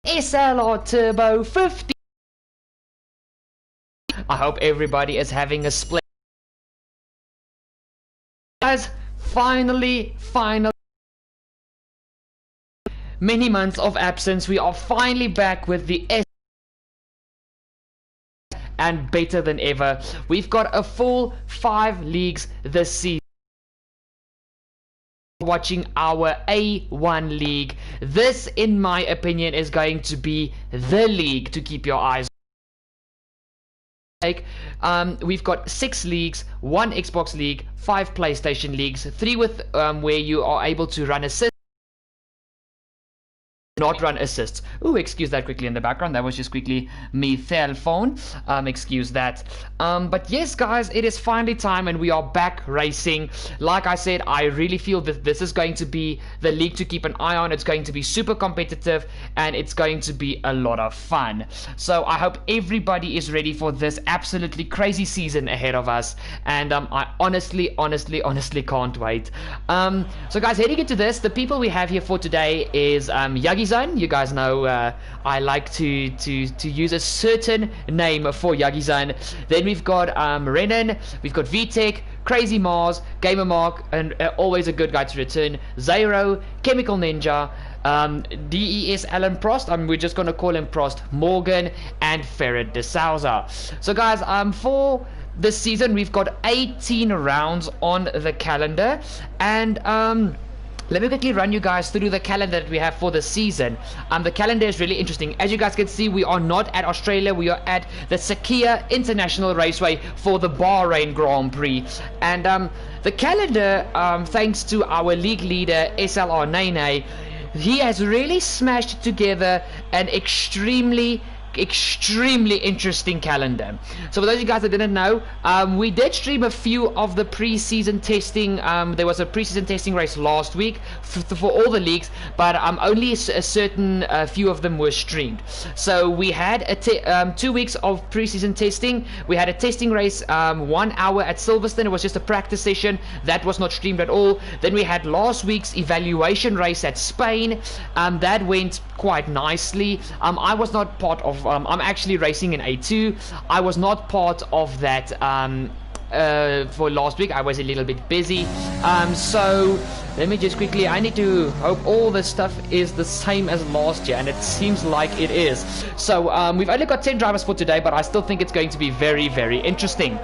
SLR Turbo 50. I hope everybody is having a splendid. Guys, finally, many months of absence, we are finally back with the S, and better than ever. We've got a full 5 leagues this season. Watching our A1 league. This, in my opinion, is going to be the league to keep your eyes on. We've got 6 leagues, 1 Xbox league, 5 PlayStation leagues, 3 with where you are able to run assists, not run assists. Oh, excuse that quickly in the background. That was just quickly me cell phone. Excuse that. But yes, guys, it is finally time and we are back racing. Like I said, I really feel that this is going to be the league to keep an eye on. It's going to be super competitive and it's going to be a lot of fun. So I hope everybody is ready for this absolutely crazy season ahead of us. And I honestly can't wait. So guys, heading into this, the people we have here for today is Yagi. You guys know I like to use a certain name for Yagi-san. Then we've got Renan, we've got VTech, Crazy Mars, Gamer Mark, and always a good guy to return, Zairo, Chemical Ninja, DES Alan Prost, we're just going to call him Prost, Morgan, and Ferret de Souza. So guys, for this season we've got 18 rounds on the calendar, and let me quickly run you guys through the calendar that we have for the season. The calendar is really interesting. As you guys can see, we are not at Australia. We are at the Sakia International Raceway for the Bahrain Grand Prix. And the calendar, thanks to our league leader, SLR Nene, he has really smashed together an extremely interesting calendar. So for those of you guys that didn't know, we did stream a few of the pre-season testing. There was a pre-season testing race last week for all the leagues, but only a certain few of them were streamed. So we had 2 weeks of pre-season testing. We had a testing race, 1 hour at Silverstone. It was just a practice session that was not streamed at all. Then we had last week's evaluation race at Spain. That went quite nicely. I was not part of I'm actually racing in A2. I was not part of that for last week. I was a little bit busy. So let me just quickly, I need to hope all this stuff is the same as last year, and it seems like it is. So we've only got 10 drivers for today, but I still think it's going to be very interesting.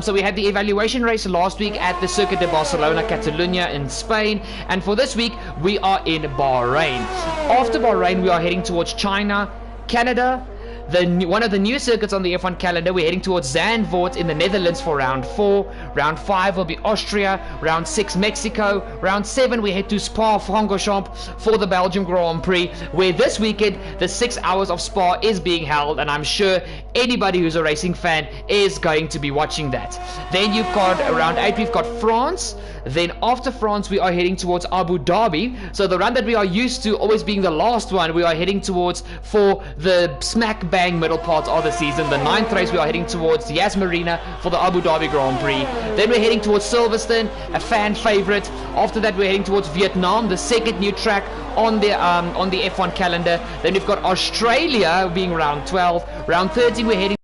So we had the evaluation race last week at the Circuit de Barcelona, Catalunya in Spain, and for this week we are in Bahrain. After Bahrain we are heading towards China, Canada, one of the new circuits on the F1 calendar. We're heading towards Zandvoort in the Netherlands for round 4. Round 5 will be Austria. Round 6 Mexico. Round 7 we head to Spa-Francorchamps for the Belgium Grand Prix, where this weekend the 6 hours of Spa is being held, and I'm sure anybody who's a racing fan is going to be watching that. Then you've got round 8, we've got France. Then after France we are heading towards Abu Dhabi. So the run that we are used to always being the last one, we are heading towards for the smack bang middle part of the season. The 9th race we are heading towards Yas Marina for the Abu Dhabi Grand Prix. Then we're heading towards Silverstone, a fan favorite. After that we're heading towards Vietnam, the second new track on the F1 calendar. Then we've got Australia being round 12. Round 13 we're heading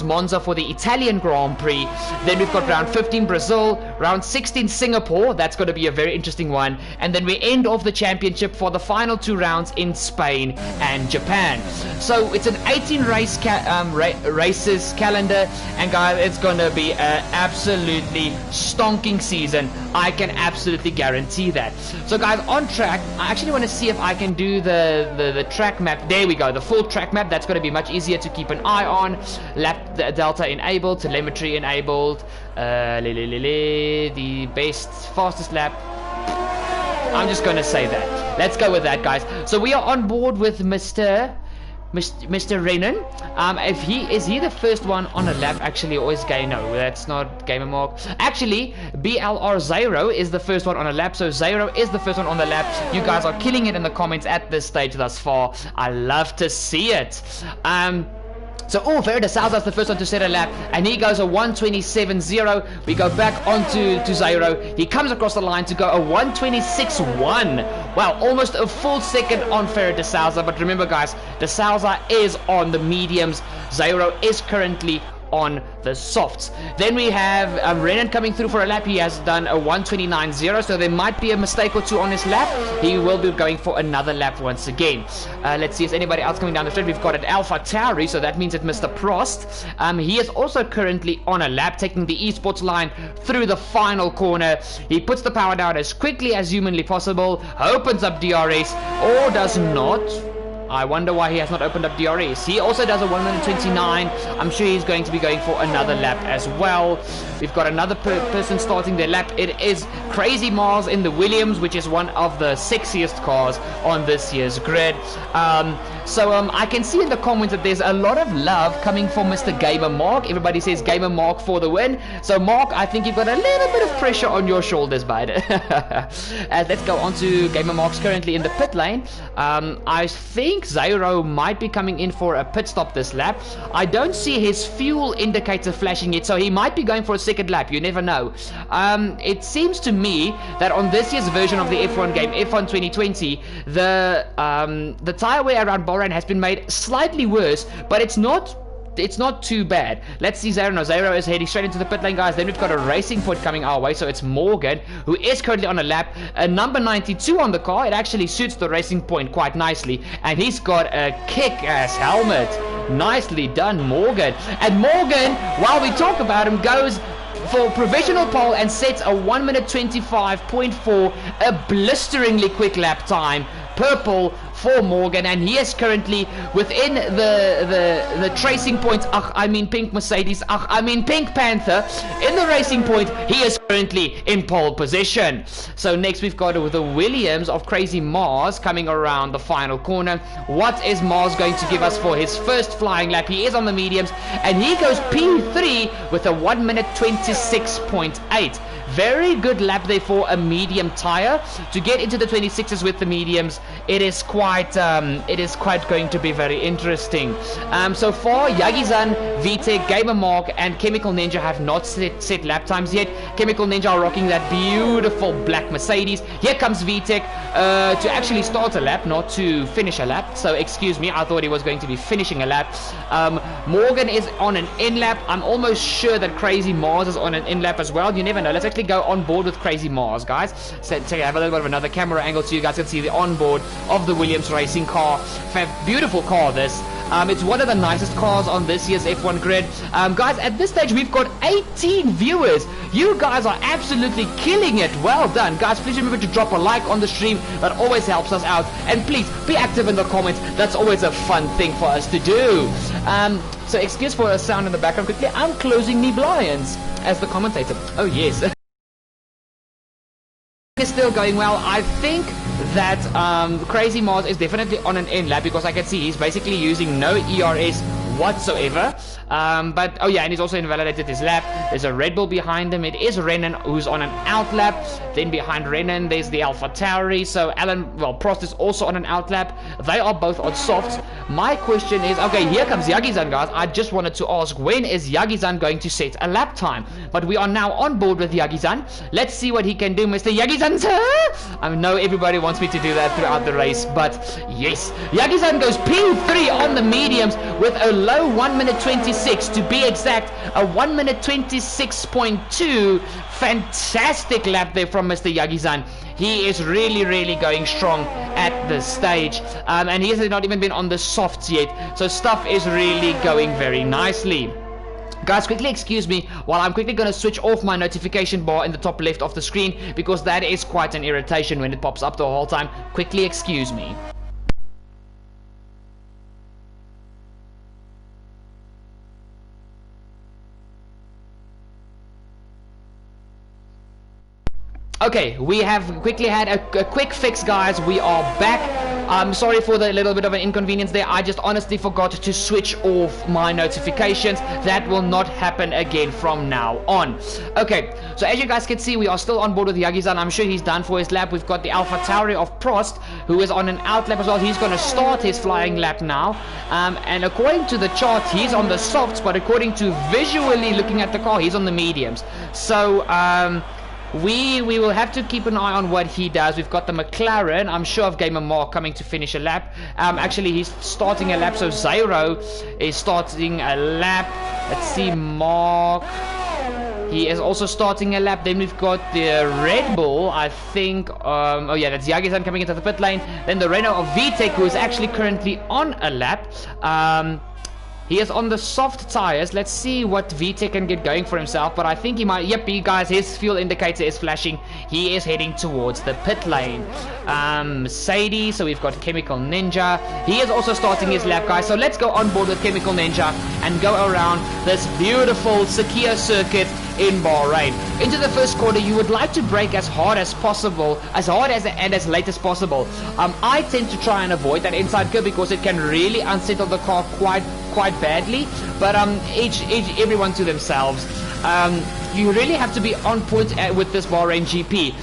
Monza for the Italian Grand Prix. Then we've got round 15 Brazil, round 16 Singapore. That's going to be a very interesting one. And then we end off the championship for the final 2 rounds in Spain and Japan. So it's an 18 races calendar, and guys, it's going to be an absolutely stonking season. I can absolutely guarantee that. So guys, on track, I actually want to see if I can do the track map. There we go, the full track map. That's going to be much easier to keep an eye on. Lap Delta enabled, telemetry enabled, the best, fastest lap. I'm just going to say that. Let's go with that, guys. So we are on board with Mr. Renan. Is he the first one on a lap actually, or is no, that's not Gamer Mark. Actually, BLR Zairo is the first one on a lap, so Zairo is the first one on the lap. You guys are killing it in the comments at this stage thus far. I love to see it. So, Ferreira Salza's the first one to set a lap, and he goes a 1:27.0. We go back onto Zairo. He comes across the line to go a 1:26.1. Wow, almost a full second on Ferreira de Souza. But remember, guys, de Souza is on the mediums. Zairo is currently on the softs. Then we have Renan coming through for a lap. He has done a 1:29.0, so there might be a mistake or two on his lap. He will be going for another lap once again. Let's see, is anybody else coming down the straight? We've got an Alpha Tauri, so that means it's Mr. Prost. He is also currently on a lap, taking the esports line through the final corner. He puts the power down as quickly as humanly possible, opens up DRS, or does not. I wonder why he has not opened up DRS. He also does a 1:29. I'm sure he's going to be going for another lap as well. We've got another person starting their lap. It is Crazy Mars in the Williams, which is one of the sexiest cars on this year's grid. I can see in the comments that there's a lot of love coming for Mr. Gamer Mark. Everybody says Gamer Mark for the win. So Mark, I think you've got a little bit of pressure on your shoulders, bud. Let's go on to Gamer Mark's currently in the pit lane. I think Zairo might be coming in for a pit stop this lap. I don't see his fuel indicator flashing yet, so he might be going for a second lap. You never know. It seems to me that on this year's version of the F1 game, F1 2020, the tire wear around Bahrain has been made slightly worse, but it's not too bad. Let's see Zairo. No, Zairo is heading straight into the pit lane, guys. Then we've got a racing point coming our way, so it's Morgan, who is currently on a lap. A number 92 on the car. It actually suits the racing point quite nicely, and he's got a kick-ass helmet. Nicely done, Morgan. And Morgan, while we talk about him, goes for provisional pole and sets a 1:25.4, a blisteringly quick lap time. Purple for Morgan, and he is currently within the tracing point. I mean pink Mercedes. I mean pink Panther in the racing point. He is currently in pole position. So next we've got the Williams of Crazy Mars coming around the final corner. What is Mars going to give us for his first flying lap? He is on the mediums, and he goes P3 with a 1:26.8. Very good lap there for a medium tire. To get into the 26s with the mediums, it is quite going to be very interesting. So far, Yagi-san, VTech, Gamer Mark, and Chemical Ninja have not set lap times yet. Chemical Ninja are rocking that beautiful black Mercedes. Here comes VTech to actually start a lap, not to finish a lap. So excuse me, I thought he was going to be finishing a lap. Morgan is on an in lap. I'm almost sure that Crazy Mars is on an in lap as well. You never know. Let's actually go on board with Crazy Mars, guys. So have a little bit of another camera angle so you guys can see the onboard of the Williams racing car. Beautiful car, this. It's one of the nicest cars on this year's F1 grid. Guys, at this stage we've got 18 viewers. You guys are absolutely killing it. Well done, guys. Please remember to drop a like on the stream. That always helps us out. And please be active in the comments. That's always a fun thing for us to do. So excuse for a sound in the background quickly. I'm closing me blinds as the commentator. Oh yes. Is still going well. I think that Crazy Mars is definitely on an end lap, because I can see he's basically using no ERS whatsoever. But oh yeah, and he's also invalidated his lap. There's a Red Bull behind him. It is Renan who's on an out lap. Then behind Renan there's the Alpha Tauri. So Prost is also on an out lap. They are both on softs. My question is, okay, here comes Yagi-san, guys. I just wanted to ask, when is Yagi-san going to set a lap time? But we are now on board with Yagi-san. Let's see what he can do, Mr. Yagi-san, sir. I know everybody wants me to do that throughout the race, but yes, Yagi-san goes P3 on the mediums with a low 1:26, to be exact, a 1:26.2. Fantastic lap there from Mr. Yagi-san. He is really going strong at this stage, and he has not even been on the softs yet, so stuff is really going very nicely. Guys, quickly excuse me while I'm quickly going to switch off my notification bar in the top left of the screen, because that is quite an irritation when it pops up the whole time. Quickly excuse me. Okay, we have quickly had a quick fix, guys. We are back I'm sorry for the little bit of an inconvenience there. I just honestly forgot to switch off my notifications. That will not happen again from now on. Okay, so as you guys can see, we are still on board with Yagi-san. I'm sure he's done for his lap. We've got the AlphaTauri of Prost, who is on an out lap as well. He's going to start his flying lap now. And according to the chart, he's on the softs, but according to visually looking at the car, he's on the mediums. So, we will have to keep an eye on what he does. We've got the McLaren, I'm sure, of Gamer Mark coming to finish a lap. Actually, he's starting a lap, so Zairo is starting a lap. Let's see, Mark. He is also starting a lap. Then we've got the Red Bull, I think. Oh yeah, that's Yagi-san coming into the pit lane. Then the Renault of VTEC, who is actually currently on a lap. He is on the soft tires. Let's see what VTEC can get going for himself. But I think he might... Yep, you guys, his fuel indicator is flashing. He is heading towards the pit lane. Mercedes, so we've got Chemical Ninja. He is also starting his lap, guys. So let's go on board with Chemical Ninja and go around this beautiful Sakhir circuit in Bahrain. Into the first corner, you would like to brake as hard as possible, and as late as possible. I tend to try and avoid that inside curb because it can really unsettle the car quite badly, but everyone to themselves. You really have to be on point with this Bahrain GP.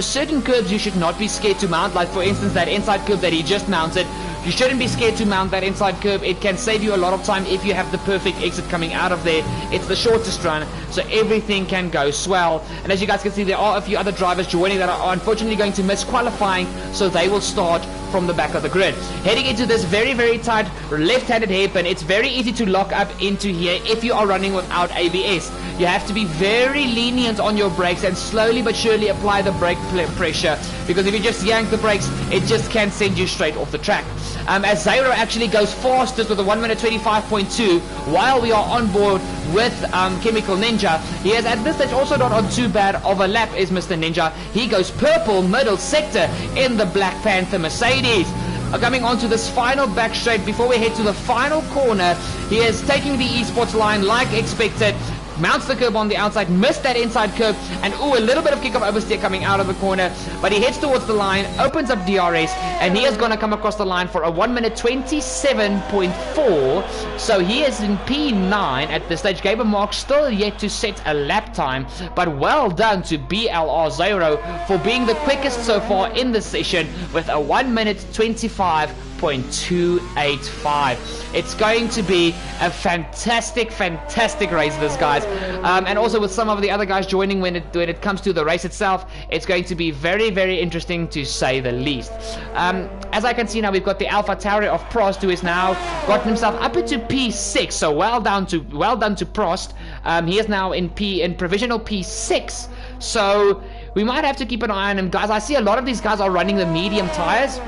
Certain curbs you should not be scared to mount, like for instance that inside curb that he just mounted. You shouldn't be scared to mount that inside curb. It can save you a lot of time if you have the perfect exit coming out of there. It's the shortest run, so everything can go swell. And as you guys can see, there are a few other drivers joining that are unfortunately going to miss qualifying, so they will start from the back of the grid. Heading into this very, very tight left-handed hairpin, it's very easy to lock up into here if you are running without ABS. You have to be very lenient on your brakes and slowly but surely apply the brake pressure, because if you just yank the brakes, it just can send you straight off the track. As Zairo actually goes fastest with a 1 minute 25.2 while we are on board with Chemical Ninja. He is at this stage also not on too bad of a lap, is Mr. Ninja. He goes purple middle sector in the Black Panther Mercedes. Coming onto this final back straight before we head to the final corner, he is taking the esports line like expected. Mounts the curb on the outside, missed that inside curb, and a little bit of kick of oversteer coming out of the corner, but he heads towards the line, opens up DRS, and he is going to come across the line for a 1 minute 27.4, so he is in P9 at this stage. Gamer Mark still yet to set a lap time, but well done to BLR Zairo for being the quickest so far in the session with a 1 minute 25.285. It's going to be a fantastic race, this, guys. And also with some of the other guys joining when it comes to the race itself, it's going to be very, very interesting to say the least. As I can see now, we've got the AlphaTauri of Prost, who is now gotten himself up into P6. So well done to Prost. He is now in provisional P6. So we might have to keep an eye on him, guys. I see a lot of these guys are running the medium tires.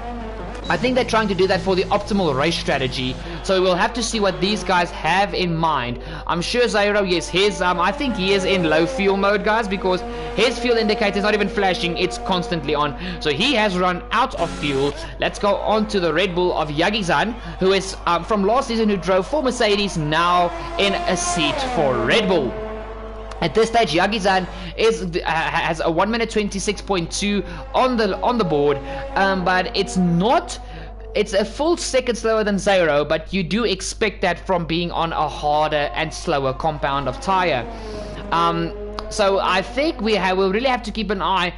I think they're trying to do that for the optimal race strategy. So we'll have to see what these guys have in mind. I'm sure Zairo, yes, I think he is in low fuel mode, guys, because his fuel indicator is not even flashing. It's constantly on. So he has run out of fuel. Let's go on to the Red Bull of Yagi-san, who is from last season, who drove for Mercedes, now in a seat for Red Bull. At this stage, Yagi-san has a 1 minute 26.2 on the board, but it's a full second slower than Zairo, but you do expect that from being on a harder and slower compound of tire. So I think we'll really have to keep an eye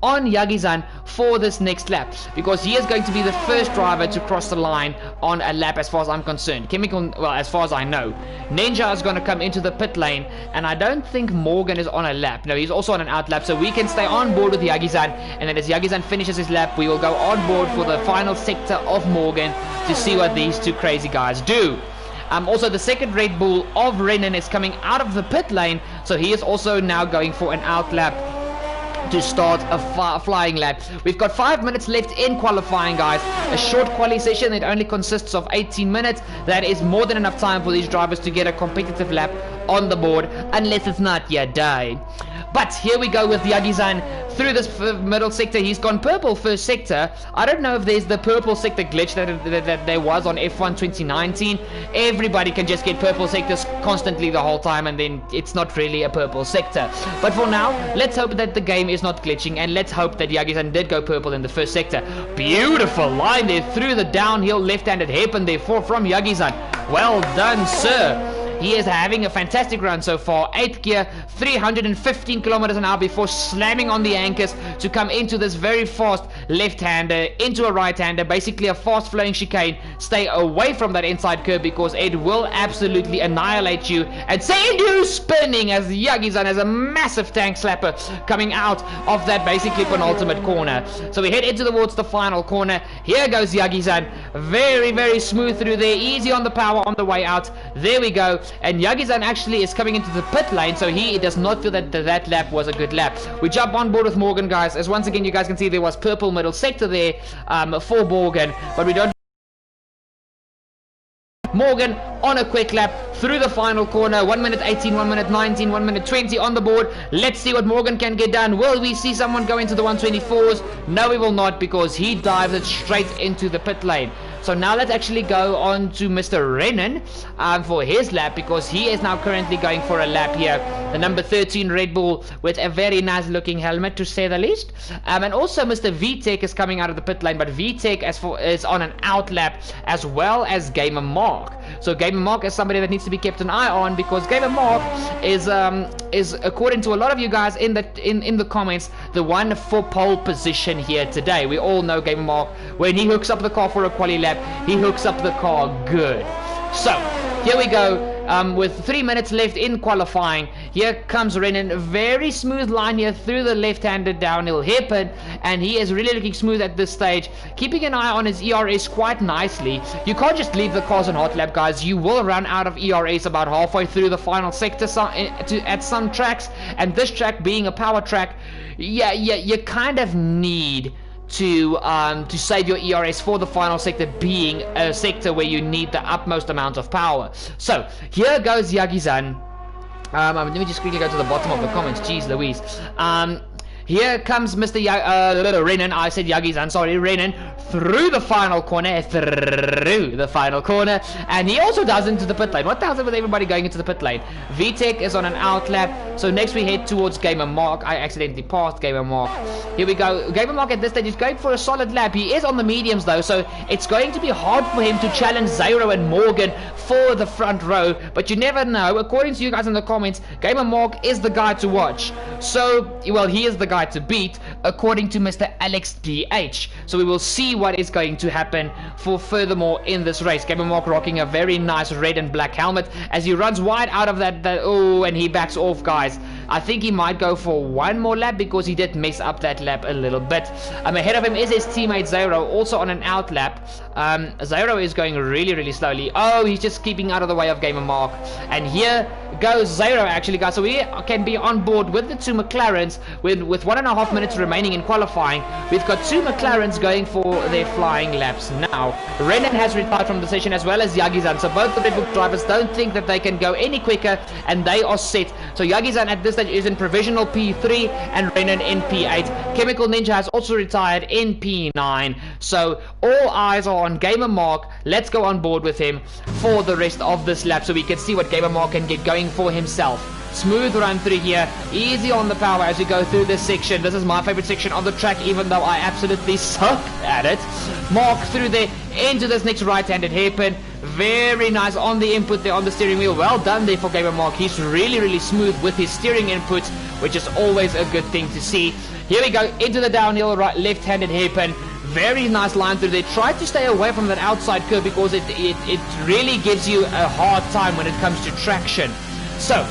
on Yagi-san for this next lap, because he is going to be the first driver to cross the line on a lap, as far as I'm concerned. As far as I know, Ninja is going to come into the pit lane, and I don't think Morgan is on a lap. No, he's also on an out lap, so we can stay on board with Yagi-san, and then as Yagi-san finishes his lap, we will go on board for the final sector of Morgan to see what these two crazy guys do. Also, the second Red Bull of Renan is coming out of the pit lane, so he is also now going for an out lap to start a flying lap. We've got 5 minutes left in qualifying, guys. A short quali session. It only consists of 18 minutes. That is more than enough time for these drivers to get a competitive lap on the board, unless it's not your day. But here we go with Yagi-san through this middle sector. He's gone purple first sector. I don't know if there's the purple sector glitch that there was on F1 2019. Everybody can just get purple sectors constantly the whole time, and then it's not really a purple sector. But for now, let's hope that the game is not glitching, and let's hope that Yagi-san did go purple in the first sector. Beautiful line there through the downhill left-handed hairpin there from Yagi-san. Well done, sir. He is having a fantastic run so far. 8th gear, 315 kilometers an hour before slamming on the anchors to come into this very fast left-hander, into a right-hander, basically a fast-flowing chicane. Stay away from that inside curve because it will absolutely annihilate you and send you spinning as Yagi-san has a massive tank slapper coming out of that basically penultimate corner. So we head into towards the final corner. Here goes Yagi-san. Very, very smooth through there. Easy on the power on the way out. There we go. And Yagi-san actually is coming into the pit lane, so he does not feel that that lap was a good lap. We jump on board with Morgan, guys, as once again you guys can see there was purple middle sector there for Morgan, but we don't. Morgan on a quick lap through the final corner. 1 minute 18, 1 minute 19, 1 minute 20 on the board. Let's see what Morgan can get done. Will we see someone go into the 124s? No, we will not, because he dived it straight into the pit lane. So now let's actually go on to Mr. Renan for his lap, because he is now currently going for a lap here. The number 13 Red Bull with a very nice looking helmet, to say the least. And also Mr. VTech is coming out of the pit lane, but VTech is on an out lap, as well as Gamer Mark. So Gamer Mark is somebody that needs to be kept an eye on, because Gamer Mark is according to a lot of you guys in the comments, the one for pole position here today. We all know Gamer Mark, when he hooks up the car for a quali lap, he hooks up the car good. So here we go. With 3 minutes left in qualifying, here comes Renan. Very smooth line here through the left-handed downhill hairpin, and he is really looking smooth at this stage, keeping an eye on his ERS quite nicely. You can't just leave the cars on hot lap, guys. You will run out of ERS about halfway through the final sector at some tracks, and this track being a power track, yeah, you kind of need to save your ERS for the final sector, being a sector where you need the utmost amount of power. So here goes Yagi-san. Let me just quickly go to the bottom of the comments. Jeez Louise. Here comes Mr. Renan. I said Yagi-san, sorry, Renan, through the final corner, and he also does into the pit lane. What the hell is it with everybody going into the pit lane? VTech is on an out lap, so next we head towards Gamer Mark. I accidentally passed Gamer Mark. Here we go. Gamer Mark at this stage is going for a solid lap. He is on the mediums though, so it's going to be hard for him to challenge Zairo and Morgan for the front row, but you never know. According to you guys in the comments, Gamer Mark is the guy to watch. So, well, he is the guy to beat, according to Mr. Alex DH. So we will see what is going to happen for furthermore in this race. Gamer Mark rocking a very nice red and black helmet as he runs wide out of that oh, and he backs off, guys. I think he might go for one more lap, because he did mess up that lap a little bit. Ahead of him is his teammate Zairo, also on an out lap. Zairo is going really, really slowly. Oh, he's just keeping out of the way of Gamer Mark. And here goes Zairo, actually, guys. So we can be on board with the two McLarens with 1.5 minutes remaining in qualifying. We've got two McLarens going for their flying laps now. Renan has retired from the session, as well as Yagi-san. So both the Red Bull drivers don't think that they can go any quicker, and they are set. So Yagi-san at this stage is in provisional P3 and Renan in P8. Chemical Ninja has also retired in P9. So all eyes are on Gamer Mark. Let's go on board with him for the rest of this lap, so we can see what Gamer Mark can get going for himself. Smooth run through here, easy on the power as we go through this section. This is my favorite section of the track, even though I absolutely suck at it. Mark through there into this next right-handed hairpin. Very nice on the input there on the steering wheel. Well done there for Gamer Mark. He's really, really smooth with his steering inputs, which is always a good thing to see. Here we go into the downhill right left-handed hairpin. Very nice line through there. Try to stay away from that outside curve, because it really gives you a hard time when it comes to traction. So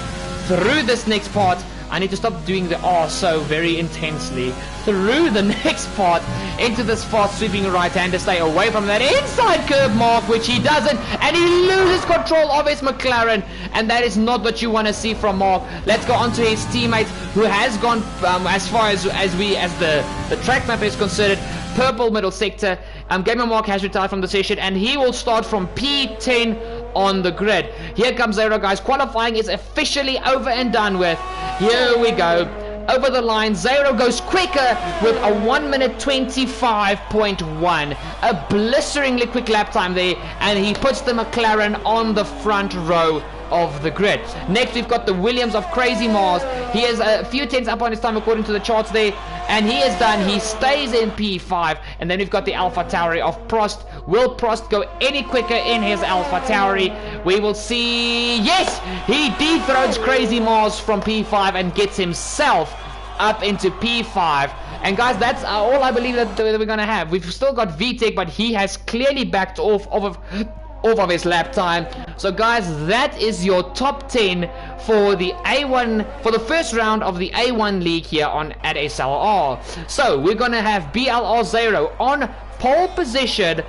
through this next part, I need to stop doing the R so very intensely. Through the next part, into this fast sweeping right-hander, stay away from that inside curve Mark, which he doesn't, and he loses control of his McLaren, and that is not what you want to see from Mark. Let's go on to his teammate, who has gone as far as the track map is considered, purple middle sector. Gamer Mark has retired from the session, and he will start from P10 on the grid. Here comes Zairo, guys. Qualifying is officially over and done with. Here we go. over the line. Zero goes quicker with a 1 minute 25.1. A blisteringly quick lap time there, and he puts the McLaren on the front row of the grid. Next we've got the Williams of Crazy Mars. He is a few tenths up on his time according to the charts there, and he is done. He stays in P5. And then we've got the Alpha Tauri of Prost. Will Prost go any quicker in his Alpha Tauri? We will see. Yes, he dethrones Crazy Mars from P5 and gets himself up into P5. And guys, that's all I believe that we're gonna have. We've still got VTech, but he has clearly backed off of his lap time. So guys, that is your top 10 for the A1, for the first round of the A1 league here at SLR. So we're gonna have BLR 0 on pole position.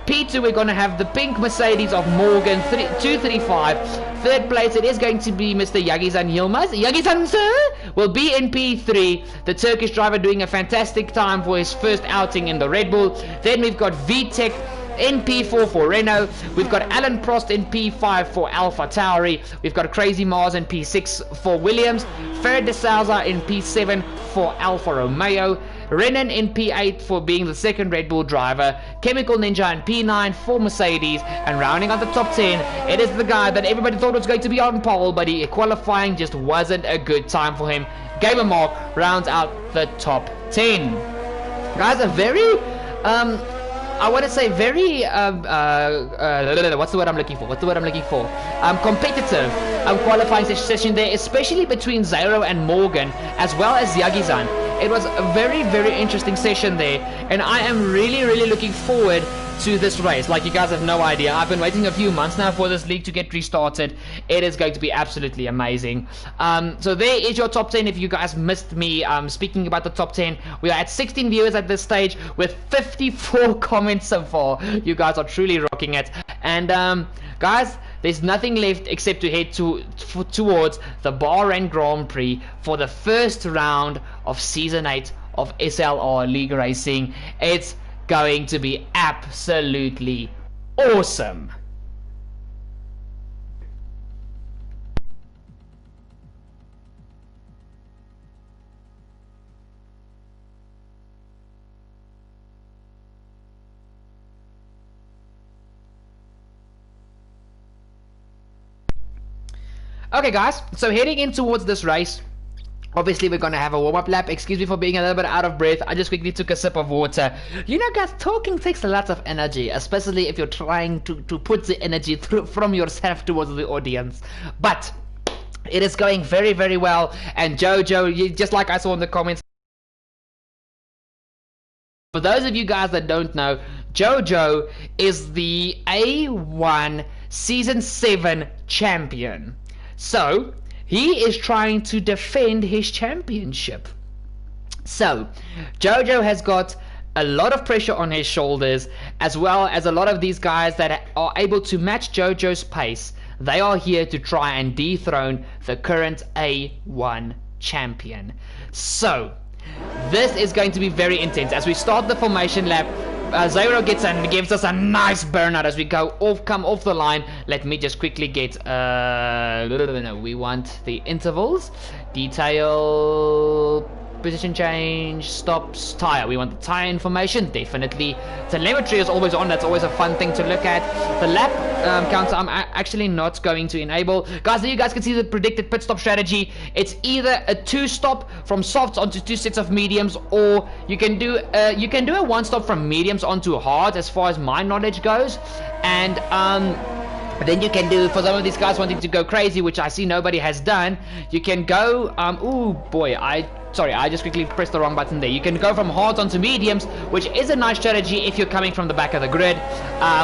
P2, we're going to have the pink Mercedes of Morgan 235. Third place, it is going to be Mr. Yagizan Yilmaz. Yagizan, sir, will be in P3. The Turkish driver doing a fantastic time for his first outing in the Red Bull. Then we've got VTech in P4 for Renault. We've got Alan Prost in P5 for Alpha Tauri. We've got Crazy Mars in P6 for Williams. Ferrer de Souza in P7 for Alfa Romeo. Renan in P8 for being the second Red Bull driver. Chemical Ninja in P9 for Mercedes. And rounding out the top 10, it is the guy that everybody thought was going to be on pole, but qualifying just wasn't a good time for him. Gamer Mark rounds out the top 10. Guys, a very I want to say very what's the word I'm looking for? Competitive qualifying session there, especially between Zairo and Morgan, as well as Yagizan. It was a very, very interesting session there, and I am really, really looking forward to this race. Like, you guys have no idea. I've been waiting a few months now for this league to get restarted. It is going to be absolutely amazing. So there is your top 10. If you guys missed me speaking about the top 10, we are at 16 viewers at this stage with 54 comments so far. You guys are truly rocking it. And guys, there's nothing left except to head towards the Bahrain Grand Prix for the first round of Season 8 of SLR League Racing. It's going to be absolutely awesome. Okay guys, so heading in towards this race, obviously we're going to have a warm-up lap. Excuse me for being a little bit out of breath. I just quickly took a sip of water. You know guys, talking takes a lot of energy, especially if you're trying to put the energy from yourself towards the audience. But it is going very, very well. And Jojo, just like I saw in the comments, for those of you guys that don't know, Jojo is the A1 Season 7 champion. So he is trying to defend his championship. So Jojo has got a lot of pressure on his shoulders, as well as a lot of these guys that are able to match Jojo's pace. They are here to try and dethrone the current A1 champion. So this is going to be very intense. As we start the formation lap, Zairo gets and gives us a nice burnout as we come off the line. Let me just quickly get no, we want the intervals, detail, position change, stops, tire. We want the tire information, definitely. Telemetry is always on. That's always a fun thing to look at. The lap counter I'm actually not going to enable. Guys, there you guys can see the predicted pit stop strategy. It's either a 2-stop from softs onto 2 sets of mediums, or you can do a 1-stop from mediums onto hard, as far as my knowledge goes. And then you can do, for some of these guys wanting to go crazy, which I see nobody has done, you can go ooh boy, Sorry, I just quickly pressed the wrong button there. You can go from hards onto mediums, which is a nice strategy if you're coming from the back of the grid.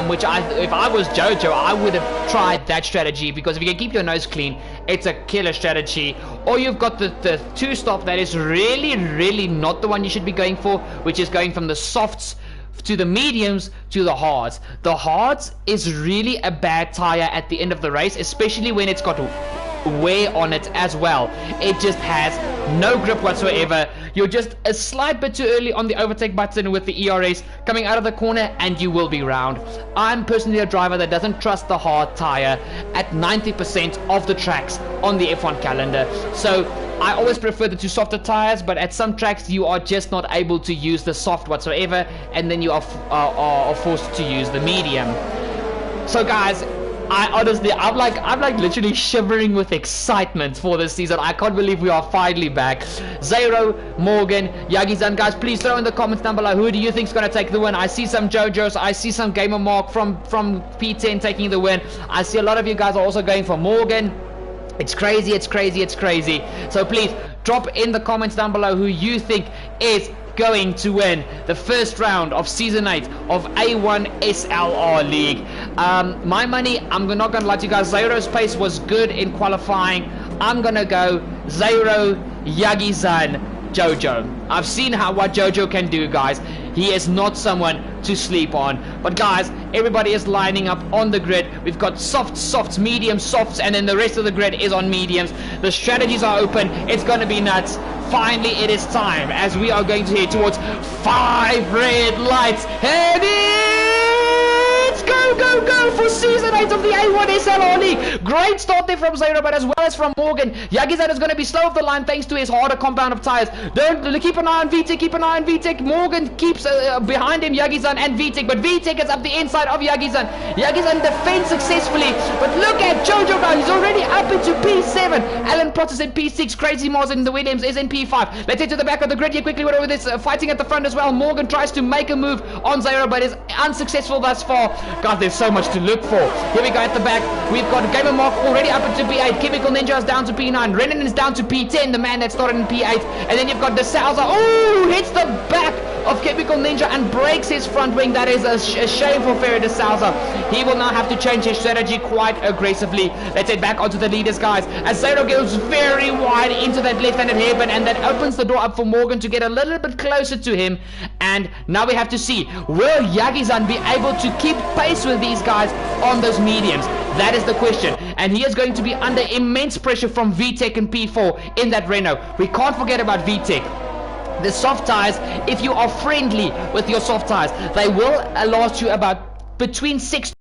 Which if I was Jojo, I would have tried that strategy, because if you can keep your nose clean, it's a killer strategy. Or you've got the 2-stop that is really, really not the one you should be going for, which is going from the softs to the mediums to the hards. The hards is really a bad tire at the end of the race, especially when it's got wear on it as well. It just has no grip whatsoever. You're just a slight bit too early on the overtake button with the ERS coming out of the corner, and you will be round. I'm personally a driver that doesn't trust the hard tire at 90% of the tracks on the F1 calendar. So I always prefer the two softer tires, but at some tracks you are just not able to use the soft whatsoever, and then you are forced to use the medium. So guys, I'm like literally shivering with excitement for this season. I can't believe we are finally back. Zero, Morgan, Yagi-san, guys, please throw in the comments down below, who do you think is going to take the win? I see some JoJo's, I see some Gamer Mark from P10 taking the win. I see a lot of you guys are also going for Morgan. It's crazy, it's crazy, it's crazy. So please drop in the comments down below who you think is going to win the first round of season 8 of A1 SLR League. My money, I'm not gonna lie to you guys, Zero's pace was good in qualifying. I'm gonna go Zero, Yagi-san, Jojo. I've seen what Jojo can do, guys. He is not someone to sleep on. But guys, everybody is lining up on the grid. We've got softs, medium, softs, and then the rest of the grid is on mediums. The strategies are open. It's going to be nuts. Finally, it is time as we are going to head towards 5 red lights. And it's go for season 8 of the A1 SLR League. Great start there from Zero, but as well as from Morgan. Yagi-san is going to be slow off the line thanks to his harder compound of tires. Don't keep an eye on VTech, keep an eye on VTech. Morgan keeps behind him, Yagi-san and VTech, but VTech is up the inside of Yagi-san. Yagi-san defends successfully, but look at Jojo now. He's already up into P7. Alan Pross is in P6. Crazy Mars in the Williams is in P5. Let's head to the back of the grid here quickly. Whatever this fighting at the front as well. Morgan tries to make a move on Zero, but is unsuccessful thus far. God, there's so much to look for. Here we go at the back. We've got Gamer Mark already up into P8. Chemical Ninja is down to P9. Renan is down to P10, the man that started in P8. And then you've got the Salza. Oh, hits the back of Chemical Ninja and breaks his front wing. That is a shame for Ferry de Salza. He will now have to change his strategy quite aggressively. Let's head back onto the leaders, guys. As Zero goes very wide into that left-handed hairpin, and that opens the door up for Morgan to get a little bit closer to him. And now we have to see, will Yagi-san be able to keep pace with these guys on those mediums? That is the question. And he is going to be under immense pressure from VTech and P4 in that Renault. We can't forget about VTech. The soft tires, if you are friendly with your soft tires, they will last you about between 6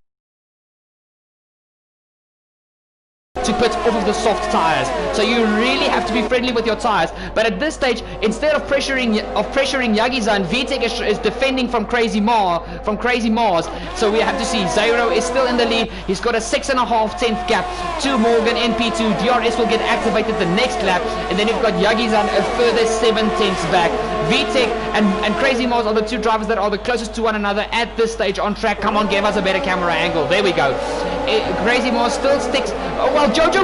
to put off of the soft tires. So you really have to be friendly with your tires. But at this stage, instead of pressuring Yagi-san, VTech is defending from Crazy Mars. So we have to see Zero is still in the lead. He's got a 6.5 tenth gap to Morgan in P2. DRS will get activated the next lap, and then you've got Yagi-san a further 7 tenths back. VTech and Crazy Mars are the two drivers that are the closest to one another at this stage on track. Come on, give us a better camera angle. There we go. Crazy Mars still sticks. Oh well, Jojo!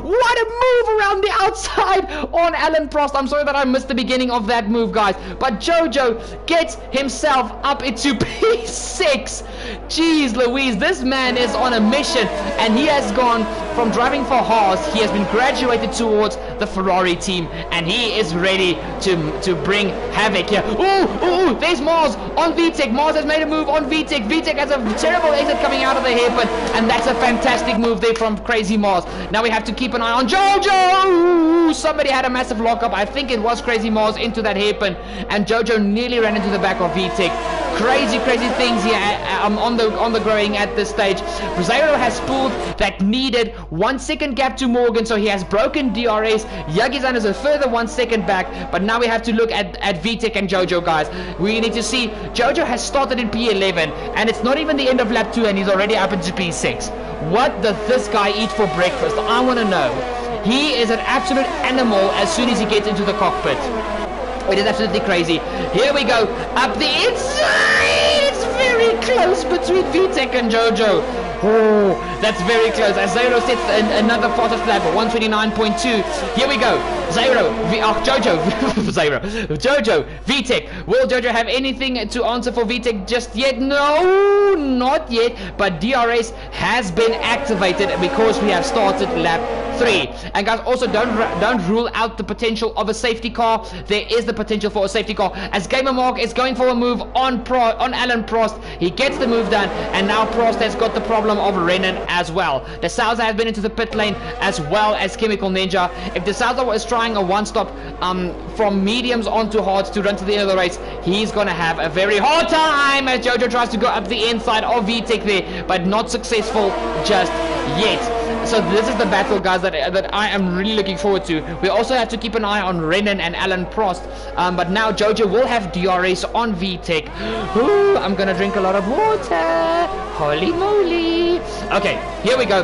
What a move around the outside on Alan Prost. I'm sorry that I missed the beginning of that move, guys. But Jojo gets himself up into P6. Jeez Louise, this man is on a mission, and he has gone from driving for Haas. He has been graduated towards the Ferrari team, and he is ready to bring havoc here. Ooh, there's Mars on VTech. Mars has made a move on VTech. VTech has a terrible exit coming out of the hairpin, and that's a fantastic move there from Crazy Mars. Now we have to keep an eye on Jojo. Ooh, somebody had a massive lockup. I think it was Crazy Mars into that hairpin, and Jojo nearly ran into the back of VTech. Crazy things here on the growing at this stage. Zero has pulled that needed 1 second gap to Morgan, so he has broken DRS. Yagi-san is a further 1 second back, but now we have to look at VTech and Jojo, guys. We need to see Jojo has started in P11, and it's not even the end of lap 2, and he's already up into P6. What does this guy eat for breakfast? I want to know. He is an absolute animal as soon as he gets into the cockpit. It is absolutely crazy. Here we go. Up the inside. It's very close between VTech and Jojo. Oh, that's very close. As Zero sets another fastest lap, 129.2. Here we go. Jojo, VTech. Will Jojo have anything to answer for VTech just yet? No, not yet. But DRS has been activated because we have started lap 3. And guys, also don't rule out the potential of a safety car. There is the potential for a safety car, as Gamer Mark is going for a move on Alan Prost. He gets the move done, and now Prost has got the problem of Renan as well. De Souza has been into the pit lane as well as Chemical Ninja. If De Souza was trying a one-stop from mediums onto hards to run to the end of the race, he's gonna have a very hard time as Jojo tries to go up the inside of VTech there, but not successful just yet. So this is the battle, guys, that I am really looking forward to. We also have to keep an eye on Renan and Alan Prost. But now Jojo will have DRS on VTech. Ooh, I'm gonna drink a lot of water. Holy moly. Okay, here we go.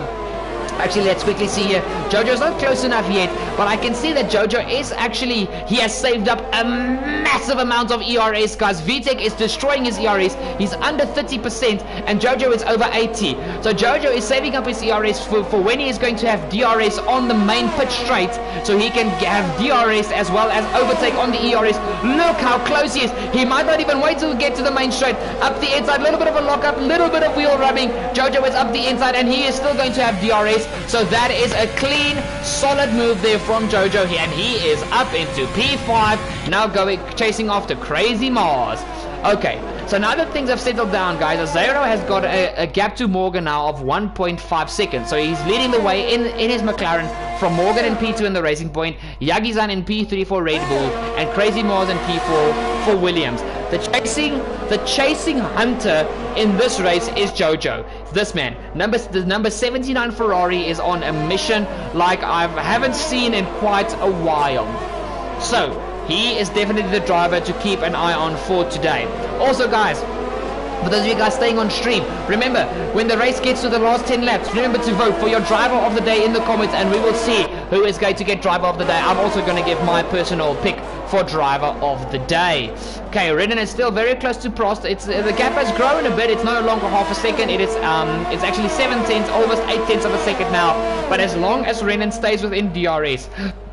Actually, let's quickly see here. Jojo's not close enough yet, but I can see that Jojo is actually, he has saved up a massive amount of ERS, guys. VTech is destroying his ERS. He's under 30%, and Jojo is over 80. So Jojo is saving up his ERS for when he is going to have DRS on the main pit straight, so he can have DRS as well as overtake on the ERS. Look how close he is. He might not even wait to get to the main straight. Up the inside, a little bit of a lockup, little bit of wheel rubbing. Jojo is up the inside, and he is still going to have DRS. So that is a clean, solid move there from Jojo here, and he is up into P5, now chasing after Crazy Mars. Okay, so now that things have settled down, guys, Zero has got a gap to Morgan now of 1.5 seconds. So he's leading the way in his McLaren from Morgan in P2 in the Racing Point, Yagi-san in P3 for Red Bull, and Crazy Mars in P4 for Williams. The chasing hunter in this race is Jojo. This man, the number 79 Ferrari, is on a mission like I haven't seen in quite a while. So he is definitely the driver to keep an eye on for today. Also, guys, for those of you guys staying on stream, remember, when the race gets to the last 10 laps, remember to vote for your driver of the day in the comments, and we will see who is going to get driver of the day. I'm also going to give my personal pick for driver of the day. Okay, Renan is still very close to Prost. The gap has grown a bit. It's no longer half a second. It's actually 7/10, almost 8/10 of a second now. But as long as Renan stays within DRS,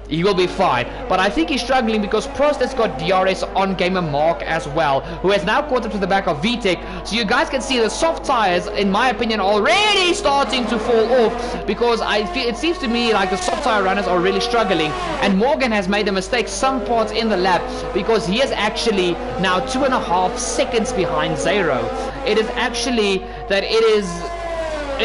he will be fine. But I think he's struggling because Prost has got DRS on Gamer Mark as well, who has now caught up to the back of VTech. So you guys can see the soft tires, in my opinion, already starting to fall off, because it seems to me like the soft tire runners are really struggling, and Morgan has made a mistake some parts in the lap, because he is actually now 2.5 seconds behind Zero. It is actually that it